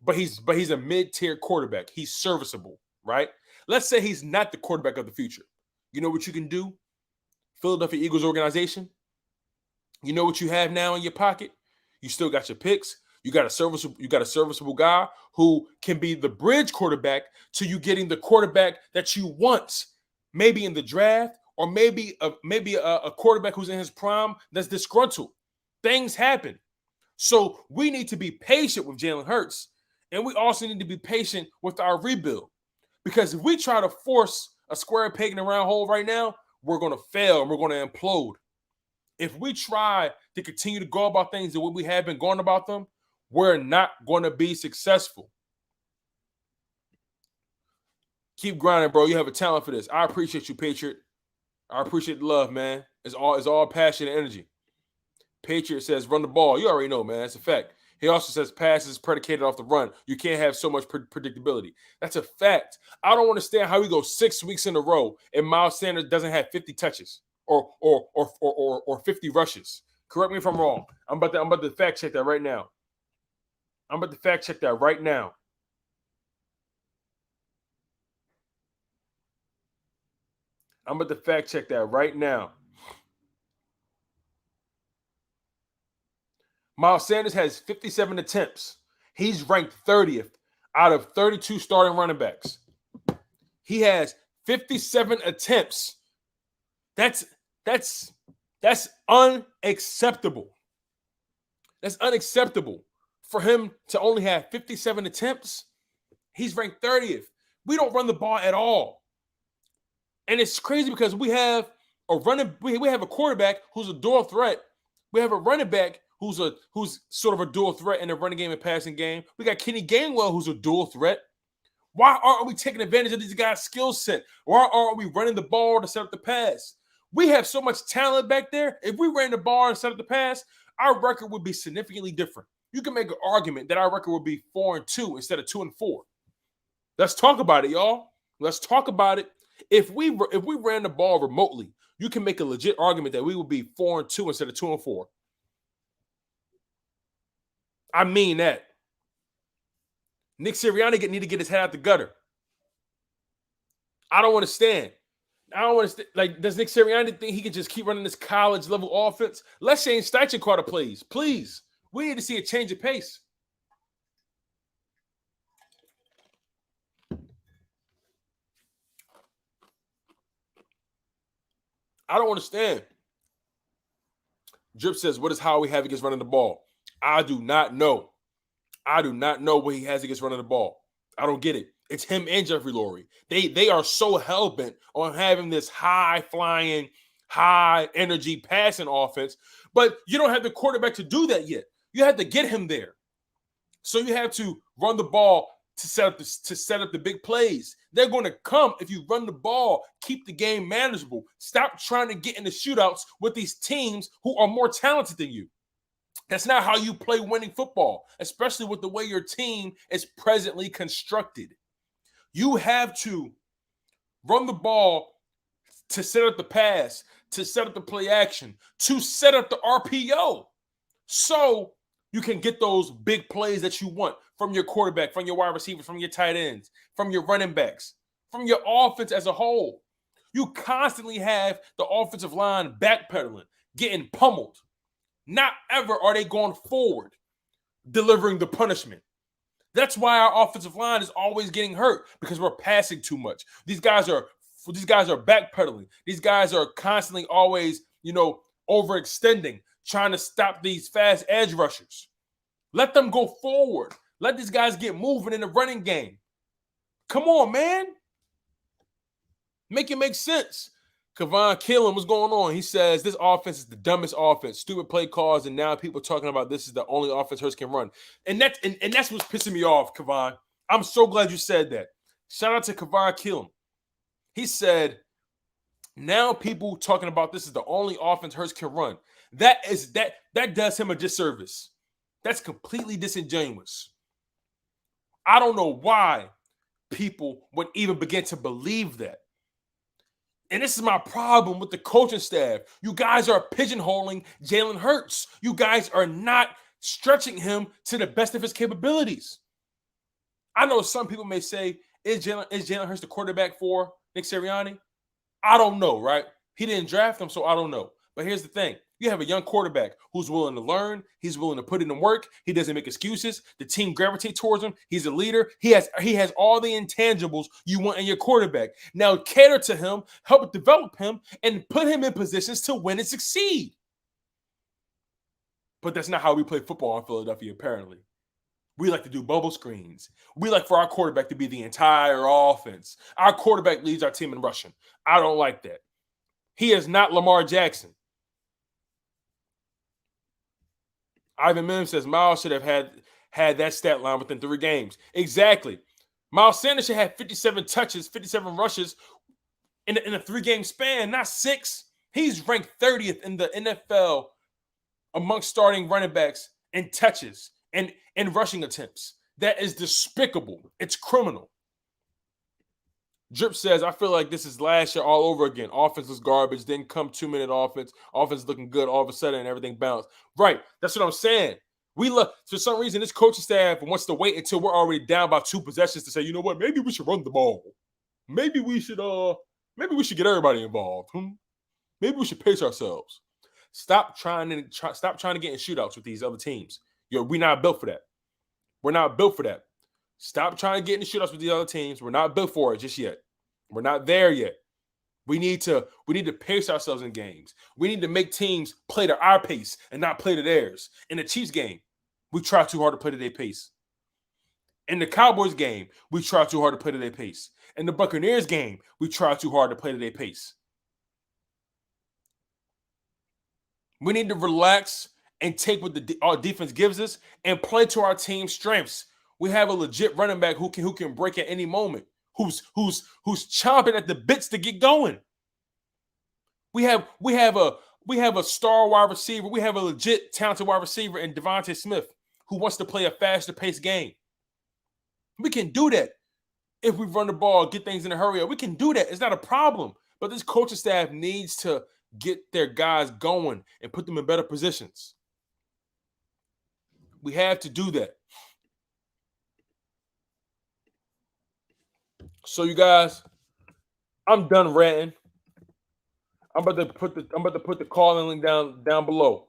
but he's a mid-tier quarterback. He's serviceable, right? Let's say he's not the quarterback of the future. You know what you can do? Philadelphia Eagles organization. You know what you have now in your pocket? You still got your picks. You got a serviceable guy who can be the bridge quarterback to you getting the quarterback that you want, maybe in the draft, or maybe a quarterback who's in his prime that's disgruntled. Things happen. So we need to be patient with Jalen Hurts, and we also need to be patient with our rebuild, because if we try to force a square peg in a round hole right now, we're going to fail and we're going to implode. If we try to continue to go about things the way we have been going about them, we're not going to be successful. Keep grinding, bro. You have a talent for this. I appreciate you, Patriot. I appreciate the love, man. It's all passion and energy. Patriot says, run the ball. You already know, man. That's a fact. He also says passes predicated off the run. You can't have so much predictability. That's a fact. I don't understand how we go 6 weeks in a row and Miles Sanders doesn't have 50 touches or 50 rushes. Correct me if I'm wrong. I'm about to fact check that right now. I'm about to fact check that right now. Miles Sanders has 57 attempts. He's ranked 30th out of 32 starting running backs. He has 57 attempts. That's unacceptable. That's unacceptable. For him to only have 57 attempts, he's ranked 30th. We don't run the ball at all. And it's crazy because we have we have a quarterback who's a dual threat. We have a running back who's sort of a dual threat in the running game and passing game. We got Kenny Gainwell who's a dual threat. Why aren't we taking advantage of these guys' skill set? Why aren't we running the ball to set up the pass? We have so much talent back there. If we ran the ball and set up the pass, our record would be significantly different. You can make an argument that our record would be 4-2 instead of 2-4. Let's talk about it, y'all. Let's talk about it. If we ran the ball remotely, you can make a legit argument that we would be 4-2 instead of 2-4. I mean that. Nick Sirianni need to get his head out the gutter. I don't understand. Like, does Nick Sirianni think he can just keep running this college level offense? Let's Shane Steichen call the plays, please. We need to see a change of pace. I don't understand. Drip says, what does Howie have against running the ball? I do not know. I do not know what he has against running the ball. I don't get it. It's him and Jeffrey Lurie. They are so hell-bent on having this high-flying, high-energy passing offense, but you don't have the quarterback to do that yet. You have to get him there. So you have to run the ball to set up the big plays. They're going to come if you run the ball, keep the game manageable. Stop trying to get into shootouts with these teams who are more talented than you. That's not how you play winning football, especially with the way your team is presently constructed. You have to run the ball to set up the pass, to set up the play action, to set up the RPO, so you can get those big plays that you want from your quarterback, from your wide receivers, from your tight ends, from your running backs, from your offense as a whole. You constantly have the offensive line backpedaling, getting pummeled. Not ever are they going forward, delivering the punishment. That's why our offensive line is always getting hurt, because we're passing too much. These guys are backpedaling. These guys are constantly always, overextending, trying to stop these fast edge rushers. Let them go forward. Let these guys get moving in the running game. Come on, man. Make it make sense. Kavon Killen, what's going on? He says, this offense is the dumbest offense. Stupid play calls, and now people talking about this is the only offense Hurts can run. And that's what's pissing me off, Kavon. I'm so glad you said that. Shout out to Kavon Killen. He said, now people talking about this is the only offense Hurts can run. That does him a disservice. That's completely disingenuous. I don't know why people would even begin to believe that. And this is my problem with the coaching staff. You guys are pigeonholing Jalen Hurts. You guys are not stretching him to the best of his capabilities. I know some people may say, is Jalen Hurts the quarterback for Nick Sirianni? I don't know, right? He didn't draft him, so I don't know. But here's the thing. You have a young quarterback who's willing to learn. He's willing to put in the work. He doesn't make excuses. The team gravitates towards him. He's a leader. He has all the intangibles you want in your quarterback. Now cater to him, help develop him, and put him in positions to win and succeed. But that's not how we play football in Philadelphia, apparently. We like to do bubble screens. We like for our quarterback to be the entire offense. Our quarterback leads our team in rushing. I don't like that. He is not Lamar Jackson. Ivan Mims says Miles should have had that stat line within 3 games. Exactly. Miles Sanders should have 57 touches, 57 rushes in a 3-game span, not 6. He's ranked 30th in the NFL amongst starting running backs in touches and in rushing attempts. That is despicable. It's criminal. Drip says, I feel like this is last year all over again. Offense was garbage. Didn't come 2-minute offense. Offense looking good all of a sudden and everything bounced. Right. That's what I'm saying. We look, for some reason, this coaching staff wants to wait until we're already down by 2 possessions to say, you know what, maybe we should run the ball. Maybe we should get everybody involved. Maybe we should pace ourselves. Stop trying to get in shootouts with these other teams. We're not built for that. We're not built for that. Stop trying to get in the shootouts with these other teams. We're not built for it just yet. We're not there yet. We need to pace ourselves in games. We need to make teams play to our pace and not play to theirs. In the Chiefs game, we try too hard to play to their pace. In the Cowboys game, we try too hard to play to their pace. In the Buccaneers game, we try too hard to play to their pace. We need to relax and take what our defense gives us and play to our team's strengths. We have a legit running back who can break at any moment, who's chomping at the bits to get going. We have a star wide receiver. We have a legit talented wide receiver in Devontae Smith who wants to play a faster paced game. We can do that if we run the ball, get things in a hurry up. We can do that. It's not a problem. But this coaching staff needs to get their guys going and put them in better positions. We have to do that. So you guys, I'm done ranting. I'm about to put the call-in link down below.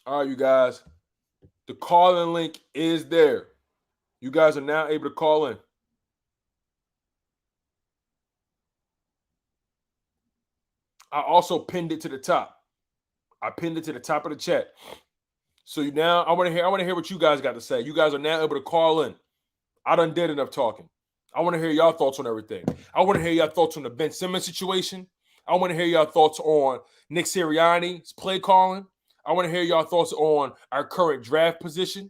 All right, you guys. The call-in link is there. You guys are now able to call in. I also pinned it to the top. I pinned it to the top of the chat. So now I want to hear what you guys got to say. You guys are now able to call in. I done did enough talking. I want to hear y'all thoughts on everything. I want to hear y'all thoughts on the Ben Simmons situation. I want to hear y'all thoughts on Nick Sirianni's play calling. I want to hear y'all thoughts on our current draft position.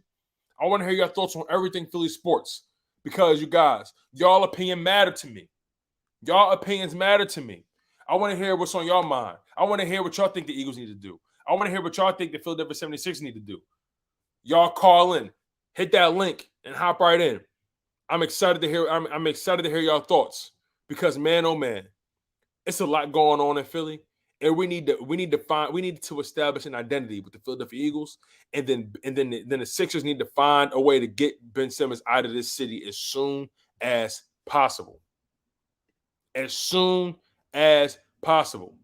I want to hear your thoughts on everything Philly sports because you guys, y'all opinion matter to me. Y'all opinions matter to me. I want to hear what's on y'all mind. I want to hear what y'all think the Eagles need to do. I want to hear what y'all think the Philadelphia 76ers need to do. Y'all call in, hit that link, and hop right in. I'm excited to hear. I'm excited to hear y'all thoughts because man, oh man, it's a lot going on in Philly. And we need to establish an identity with the Philadelphia Eagles, and then the Sixers need to find a way to get Ben Simmons out of this city as soon as possible. As soon as possible.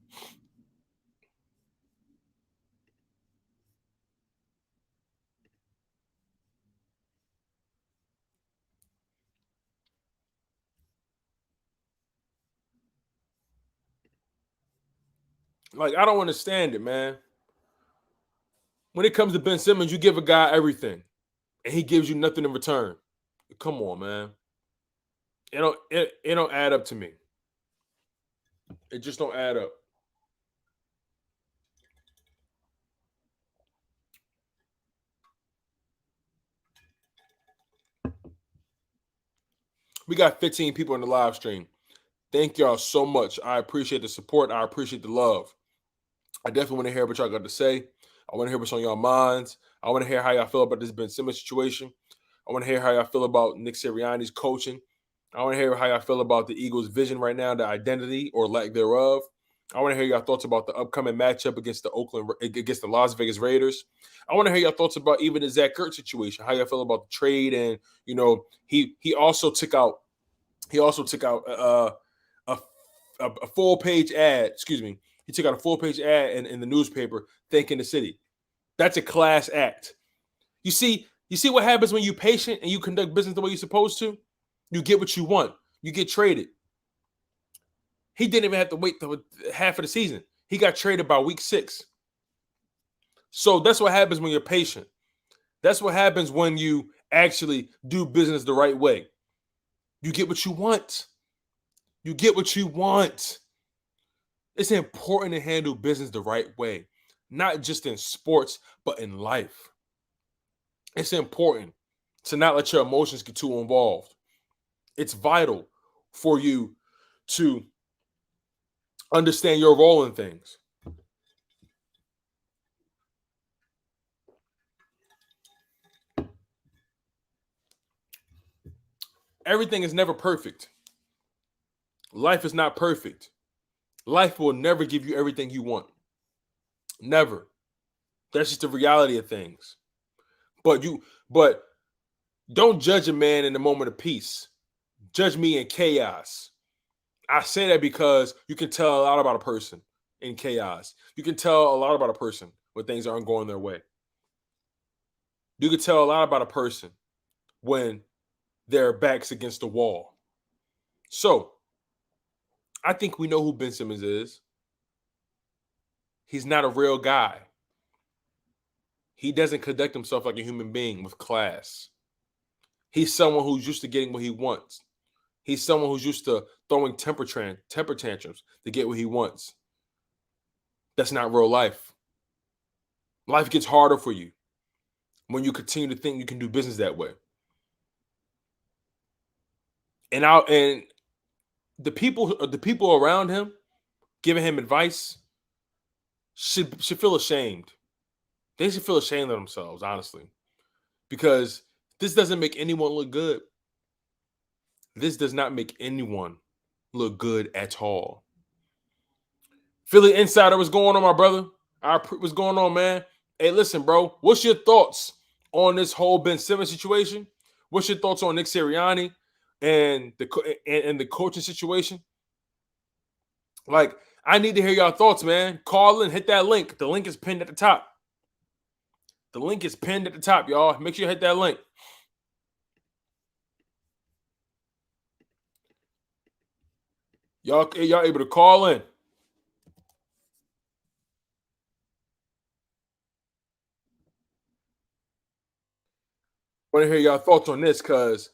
Like, I don't understand it, man. When it comes to Ben Simmons, you give a guy everything, and he gives you nothing in return. Come on, man. It don't add up to me. It just don't add up. We got 15 people in the live stream. Thank y'all so much. I appreciate the support. I appreciate the love. I definitely want to hear what y'all got to say. I want to hear what's on y'all minds. I want to hear how y'all feel about this Ben Simmons situation. I want to hear how y'all feel about Nick Sirianni's coaching. I want to hear how y'all feel about the Eagles' vision right now, the identity or lack thereof. I want to hear y'all thoughts about the upcoming matchup against the Las Vegas Raiders. I want to hear y'all thoughts about even the Zach Ertz situation. How y'all feel about the trade, and he also took out a full page ad. Excuse me. He took out a full page ad in the newspaper thanking the city. That's a class act. You see what happens when you're patient and you conduct business the way you're supposed to? You get what you want. You get traded. He didn't even have to wait till half of the season. He got traded by week 6. So that's what happens when you're patient. That's what happens when you actually do business the right way. You get what you want. You get what you want. It's important to handle business the right way, not just in sports, but in life. It's important to not let your emotions get too involved. It's vital for you to understand your role in things. Everything is never perfect. Life is not perfect. Life will never give you everything you want. Never. That's just the reality of things. But Don't judge a man in the moment of peace. Judge me in chaos. I say that because you can tell a lot about a person in chaos. You can tell a lot about a person when things aren't going their way. You can tell a lot about a person when their back's against the wall. So, I think we know who Ben Simmons is. He's not a real guy. He doesn't conduct himself like a human being with class. He's someone who's used to getting what he wants. He's someone who's used to throwing temper tantrums to get what he wants. That's not real life. Life gets harder for you when you continue to think you can do business that way. And the people around him giving him advice should feel ashamed. They should feel ashamed of themselves, honestly, because this doesn't make anyone look good. This does not make anyone look good at all. Philly Insider, what's going on, my brother? What's going on, man? Hey, listen, bro. What's your thoughts on this whole Ben Simmons situation? What's your thoughts on Nick Sirianni and the coaching situation? Like, I need to hear your thoughts, man. Call in, hit that link. The link is pinned at the top. The link is pinned at the top, y'all. Make sure you hit that link. Y'all able to call in. I want to hear your thoughts on this, cause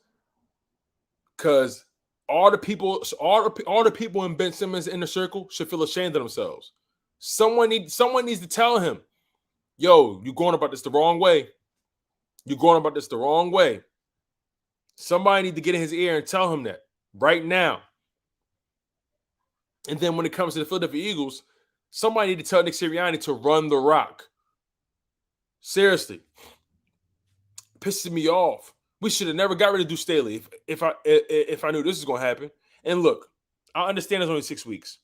all the people in Ben Simmons' inner circle should feel ashamed of themselves. Someone needs to tell him, yo, you're going about this the wrong way. You're going about this the wrong way. Somebody need to get in his ear and tell him that right now. And then when it comes to the Philadelphia Eagles, somebody need to tell Nick Sirianni to run the rock. Seriously. Pisses me off. We should have never got rid of Deuce Staley if I knew this was going to happen. And look, I understand it's only 6 weeks.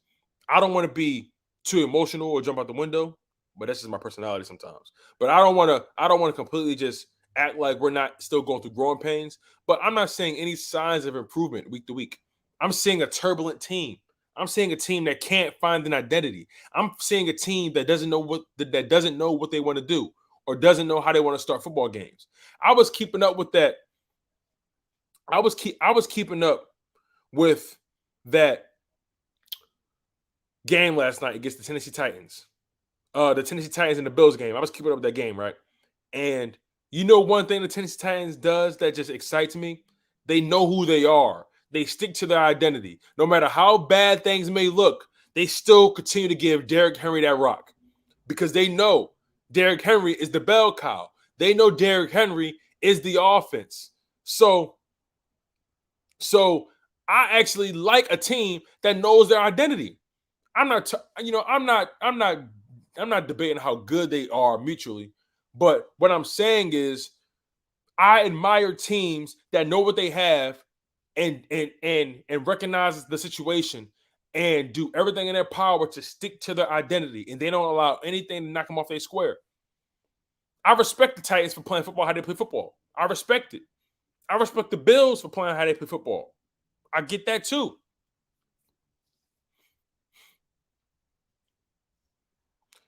I don't want to be too emotional or jump out the window, but that's just my personality sometimes. But I don't want to completely just act like we're not still going through growing pains. But I'm not seeing any signs of improvement week to week. I'm seeing a turbulent team. I'm seeing a team that can't find an identity. I'm seeing a team that doesn't know what they want to do or doesn't know how they want to start football games. I was keeping up with that. I was keeping up with that game last night against the Tennessee Titans. The Tennessee Titans and the Bills game. I was keeping up with that game, right? And you know one thing the Tennessee Titans does that just excites me? They know who they are. They stick to their identity. No matter how bad things may look, they still continue to give Derrick Henry that rock because they know Derrick Henry is the bell cow. They know Derrick Henry is the offense. So I actually like a team that knows their identity. I'm not debating how good they are mutually, but what I'm saying is I admire teams that know what they have and recognize the situation and do everything in their power to stick to their identity, and they don't allow anything to knock them off their square. I respect the Titans for playing football how they play football. I respect it. I respect the Bills for playing how they play football. I get that too.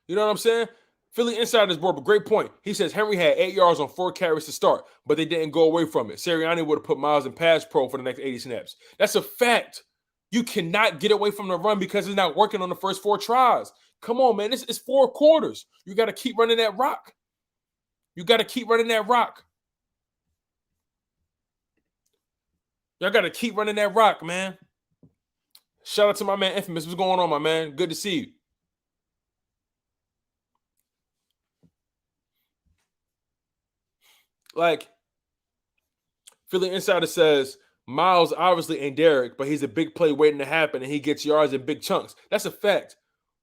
You know what I'm saying? Philly Insider's brought up a great point. He says Henry had 8 yards on 4 carries to start, but they didn't go away from it. Sirianni would have put Miles in pass pro for the next 80 snaps. That's a fact. You cannot get away from the run because it's not working on the first 4 tries. Come on, man. This is 4 quarters. You got to keep running that rock. You got to keep running that rock. Y'all got to keep running that rock, man. Shout out to my man Infamous. What's going on, my man? Good to see you. Like, Philly Insider says, Miles obviously ain't Derrick, but he's a big play waiting to happen, and he gets yards in big chunks. That's a fact.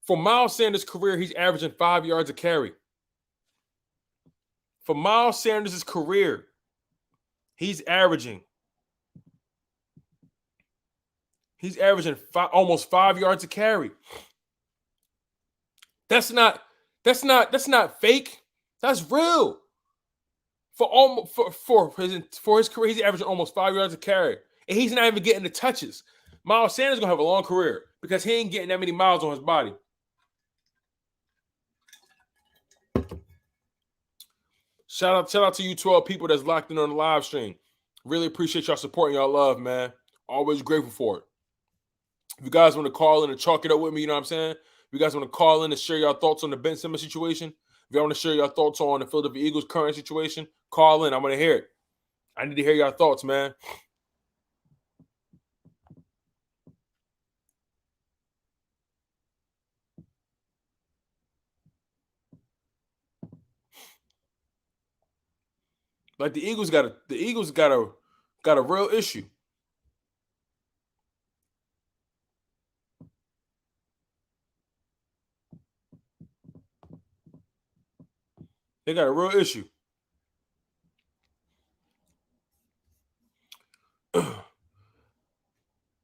For Miles Sanders' career, he's averaging 5 yards a carry. For Miles Sanders' career, he's averaging almost 5 yards a carry. That's not fake. That's real. for his career, he's averaging almost 5 yards a carry, and he's not even getting the touches. Miles Sanders gonna have a long career because he ain't getting that many miles on his body. Shout out to you 12 people that's locked in on the live stream. Really appreciate y'all supporting y'all love, man. Always grateful for it. If you guys want to call in and chalk it up with me, you know what I'm saying? If you guys want to call in and share your thoughts on the Ben Simmons situation, if you want to share your thoughts on the Philadelphia Eagles' current situation, call in. I want to hear it. I need to hear your thoughts, man. Like the Eagles got a real issue. They got a real issue.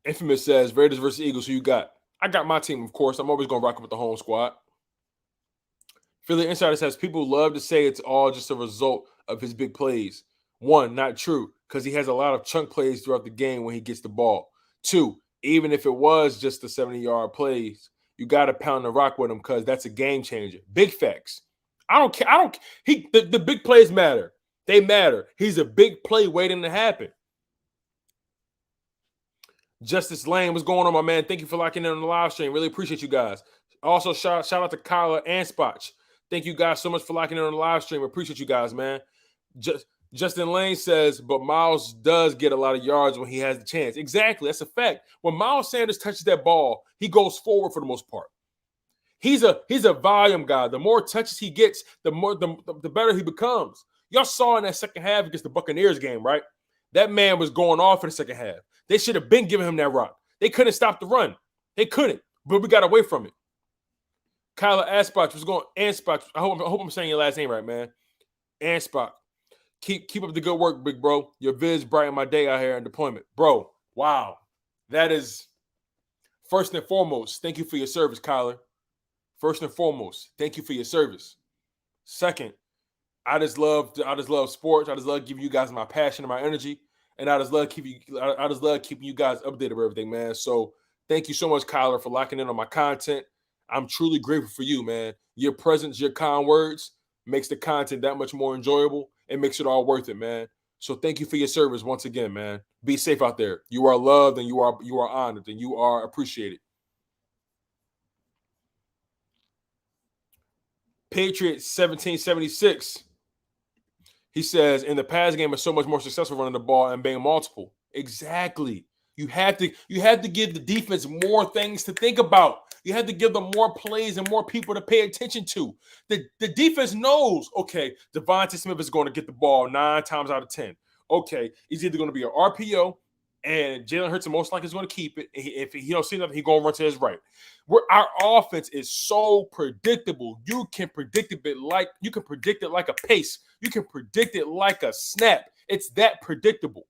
Infamous says Raiders versus Eagles. Who you got? I got my team, of course. I'm always gonna rock with the home squad. Philly Insider says people love to say it's all just a result of his big plays. One, not true, because he has a lot of chunk plays throughout the game when he gets the ball. Two, even if it was just the 70-yard plays, you got to pound the rock with him because that's a game changer. Big facts. I don't care. The big plays matter. They matter. He's a big play waiting to happen. Justice Lane, what's going on, my man? Thank you for locking in on the live stream. Really appreciate you guys. Also, shout out to Kyla and Spotch. Thank you guys so much for locking in on the live stream. Appreciate you guys, man. Justin Lane says, but Miles does get a lot of yards when he has the chance. Exactly. That's a fact. When Miles Sanders touches that ball, he goes forward for the most part. He's a volume guy. The more touches he gets, the better he becomes. Y'all saw in that second half against the Buccaneers game, right? That man was going off in the second half. They should have been giving him that rock. They couldn't stop the run. They couldn't, but we got away from it. Kyla Aspach was going. Anspach. I hope I'm saying your last name right, man. Anspach. Keep up the good work, big bro. Your vids brighten my day out here in deployment. Bro, wow. That is first and foremost, thank you for your service, Kyler. First and foremost, thank you for your service. Second, I just love sports. I just love giving you guys my passion and my energy. And I just love keeping you guys updated with everything, man. So thank you so much, Kyler, for locking in on my content. I'm truly grateful for you, man. Your presence, your kind words makes the content that much more enjoyable. It makes it all worth it, man. So thank you for your service once again, man. Be safe out there. You are loved and you are honored and you are appreciated. Patriots 1776. He says, in the pass game is so much more successful running the ball and being multiple. Exactly. You have to give the defense more things to think about. You have to give them more plays and more people to pay attention to. The defense knows, okay, Devontae Smith is going to get the ball 9 times out of 10. Okay, he's either going to be an RPO and Jalen Hurts most likely is going to keep it. If he don't see nothing, he's going to run to his right. Our offense is so predictable. You can predict it like a pace. You can predict it like a snap. It's that predictable.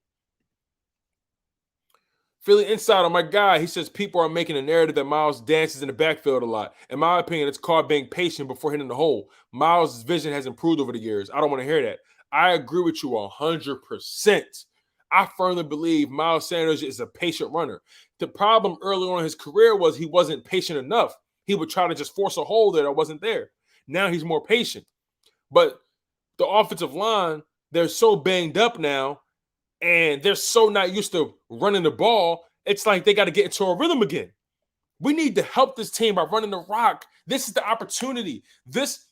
Philly Insider, my guy, he says people are making a narrative that Miles dances in the backfield a lot. In my opinion, it's called being patient before hitting the hole. Miles' vision has improved over the years. I don't want to hear that. I agree with you 100%. I firmly believe Miles Sanders is a patient runner. The problem early on in his career was he wasn't patient enough. He would try to just force a hole that wasn't there. Now he's more patient. But the offensive line, they're so banged up now, and they're so not used to running the ball. It's like they got to get into a rhythm again. We need to help this team by running the rock. This is the opportunity. This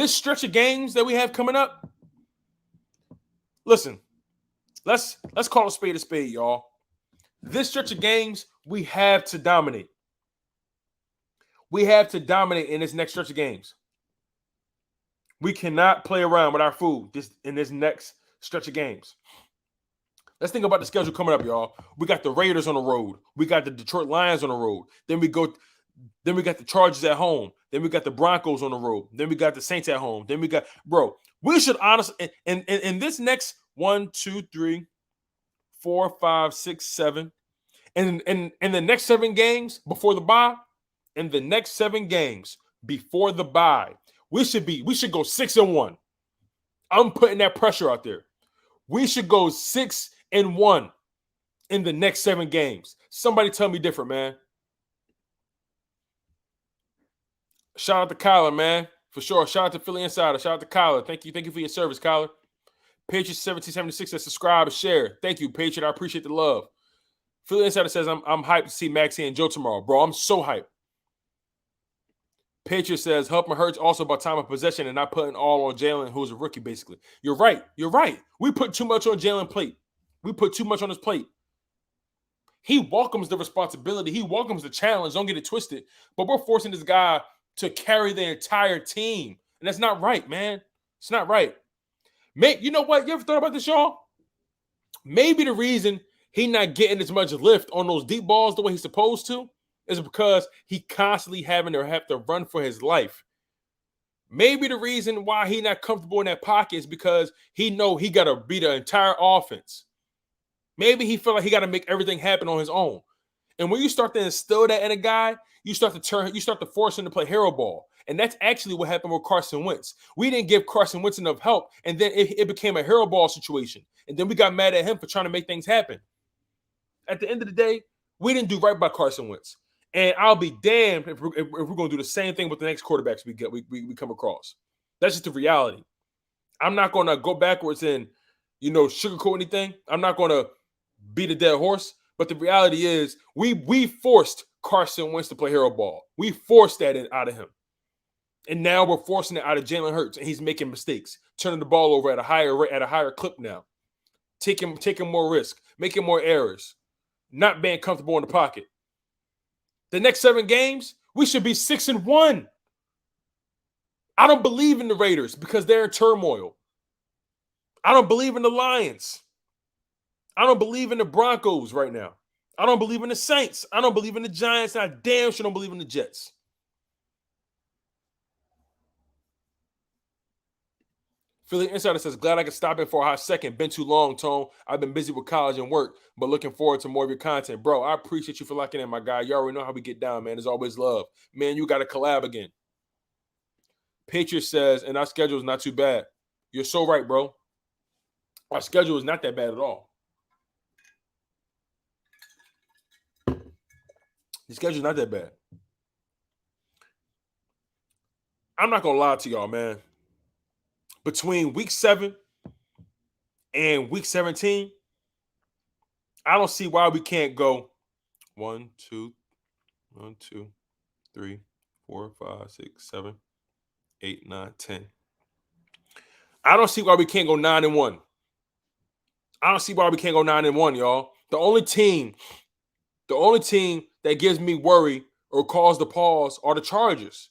stretch of games that we have coming up. Listen, let's call a spade, y'all. This stretch of games, we have to dominate. We have to dominate in this next stretch of games. We cannot play around with our food in this next stretch of games. Let's think about the schedule coming up, y'all. We got the Raiders on the road. We got the Detroit Lions on the road. Then we got the Chargers at home. Then we got the Broncos on the road. Then we got the Saints at home. Then we got, we should honestly, in this next 1, 2, 3, 4, 5, 6, 7, and in the next 7 games before the bye, we should go 6-1. I'm putting that pressure out there. We should go 6-1 in the next 7 games. Somebody tell me different, man. Shout out to Kyler, man. For sure. Shout out to Philly Insider. Shout out to Kyler. Thank you for your service, Kyler. Patriot 1776 says subscribe and share. Thank you, Patriot. I appreciate the love. Philly Insider says I'm hyped to see Maxie and Joe tomorrow. Bro, I'm so hyped. Patriot says helping Hurts also about time of possession and not putting all on Jalen, who's a rookie, basically. You're right. We put too much on Jalen's plate. We put too much on his plate. He welcomes the responsibility. He welcomes the challenge. Don't get it twisted. But we're forcing this guy to carry the entire team. And that's not right, man. It's not right. You know what? You ever thought about this, y'all? Maybe the reason he not getting as much lift on those deep balls the way he's supposed to is because he constantly have to run for his life. Maybe the reason why he not comfortable in that pocket is because he know he got to beat the entire offense. Maybe he feel like he got to make everything happen on his own. And when you start to instill that in a guy, you start to force him to play hero ball. And that's actually what happened with Carson Wentz. We didn't give Carson Wentz enough help, and then it became a hero ball situation. And then we got mad at him for trying to make things happen. At the end of the day, we didn't do right by Carson Wentz. And I'll be damned if we're going to do the same thing with the next quarterbacks we come across. That's just the reality. I'm not going to go backwards and, sugarcoat anything. I'm not going to beat a dead horse. But the reality is we forced Carson Wentz to play hero ball. We forced that out of him. And now we're forcing it out of Jalen Hurts, and he's making mistakes, turning the ball over at a higher clip now, taking more risk, making more errors, not being comfortable in the pocket. The next 7 games, we should be 6-1. I don't believe in the Raiders because they're in turmoil. I don't believe in the Lions. I don't believe in the Broncos right now. I don't believe in the Saints. I don't believe in the Giants. And I damn sure don't believe in the Jets. Philly Insider says, glad I could stop in for a hot second. Been too long, Tone. I've been busy with college and work, but looking forward to more of your content. Bro, I appreciate you for locking in, my guy. You already know how we get down, man. There's always love. Man, you got to collab again. Patriot says, and our schedule is not too bad. You're so right, bro. Our schedule is not that bad at all. The schedule's not that bad. I'm not going to lie to y'all, man. Between week 7 and week 17, I don't see why we can't go 1, 2, 3, 4, 5, 6, 7, 8, 9, 10. I don't see why we can't go 9-1. I don't see why we can't go 9-1, y'all. The only team that gives me worry or cause the pause are the Chargers.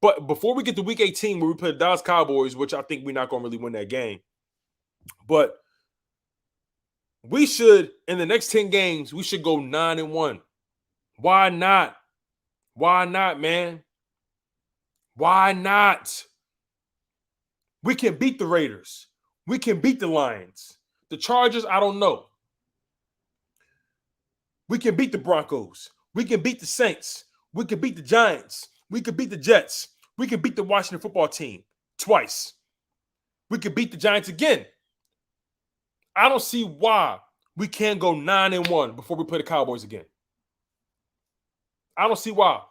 But before we get to week 18, where we play the Dallas Cowboys, which I think we're not going to really win that game, but we should, in the next 10 games, we should go 9-1. Why not? Why not, man? Why not? We can beat the Raiders. We can beat the Lions. The Chargers, I don't know. We can beat the Broncos. We can beat the Saints. We can beat the Giants. We can beat the Jets. We can beat the Washington football team twice. We can beat the Giants again. I don't see why we can't go 9-1 before we play the Cowboys again. I don't see why.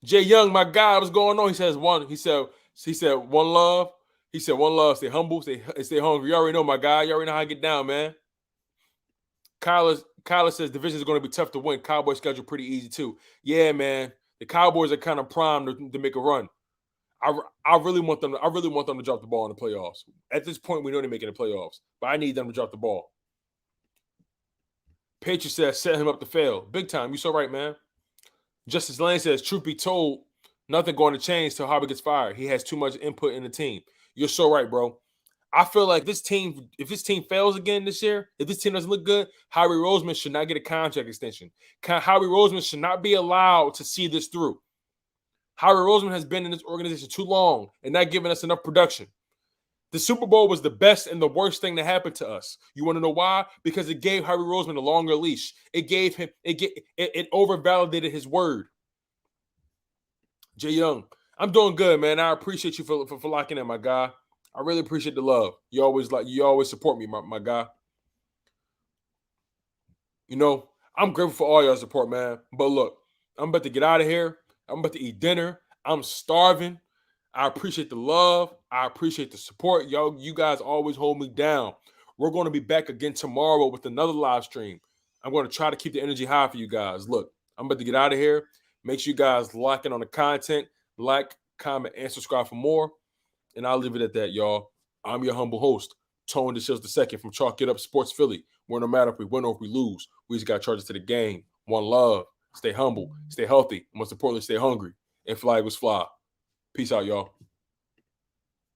Jay Young, my guy, what's going on? He said one love. He said one love. Stay humble. Stay hungry. You already know, my guy. You already know how to get down, man. Kyler says division is going to be tough to win. Cowboys schedule pretty easy too. Yeah, man. The Cowboys are kind of primed to make a run. I really want them to drop the ball in the playoffs. At this point, we know they're making the playoffs, but I need them to drop the ball. Patriot says set him up to fail. Big time. You so right, man. Justice Lane says, truth be told, nothing going to change till Harbaugh gets fired. He has too much input in the team. You're so right, bro. I feel like if this team fails again this year, if this team doesn't look good, Howie Roseman should not get a contract extension. Howie Roseman should not be allowed to see this through. Howie Roseman has been in this organization too long and not giving us enough production. The Super Bowl was the best and the worst thing that happened to us. You want to know why? Because it gave Howie Roseman a longer leash. It overvalidated his word. Jay Young, I'm doing good, man. I appreciate you for locking in, my guy. I really appreciate the love. You always support me, my guy. You know, I'm grateful for all y'all support, man. But look, I'm about to get out of here. I'm about to eat dinner. I'm starving. I appreciate the love. I appreciate the support. You guys always hold me down. We're going to be back again tomorrow with another live stream. I'm going to try to keep the energy high for you guys. Look, I'm about to get out of here. Make sure you guys lock in on the content, like, comment, and subscribe for more. And I'll leave it at that, y'all. I'm your humble host, Tone DeShields II from Chalk It Up Sports Philly, where no matter if we win or if we lose, we just got charges to the game. One love. Stay humble, stay healthy, and most importantly, stay hungry. And fly was fly. Peace out, y'all.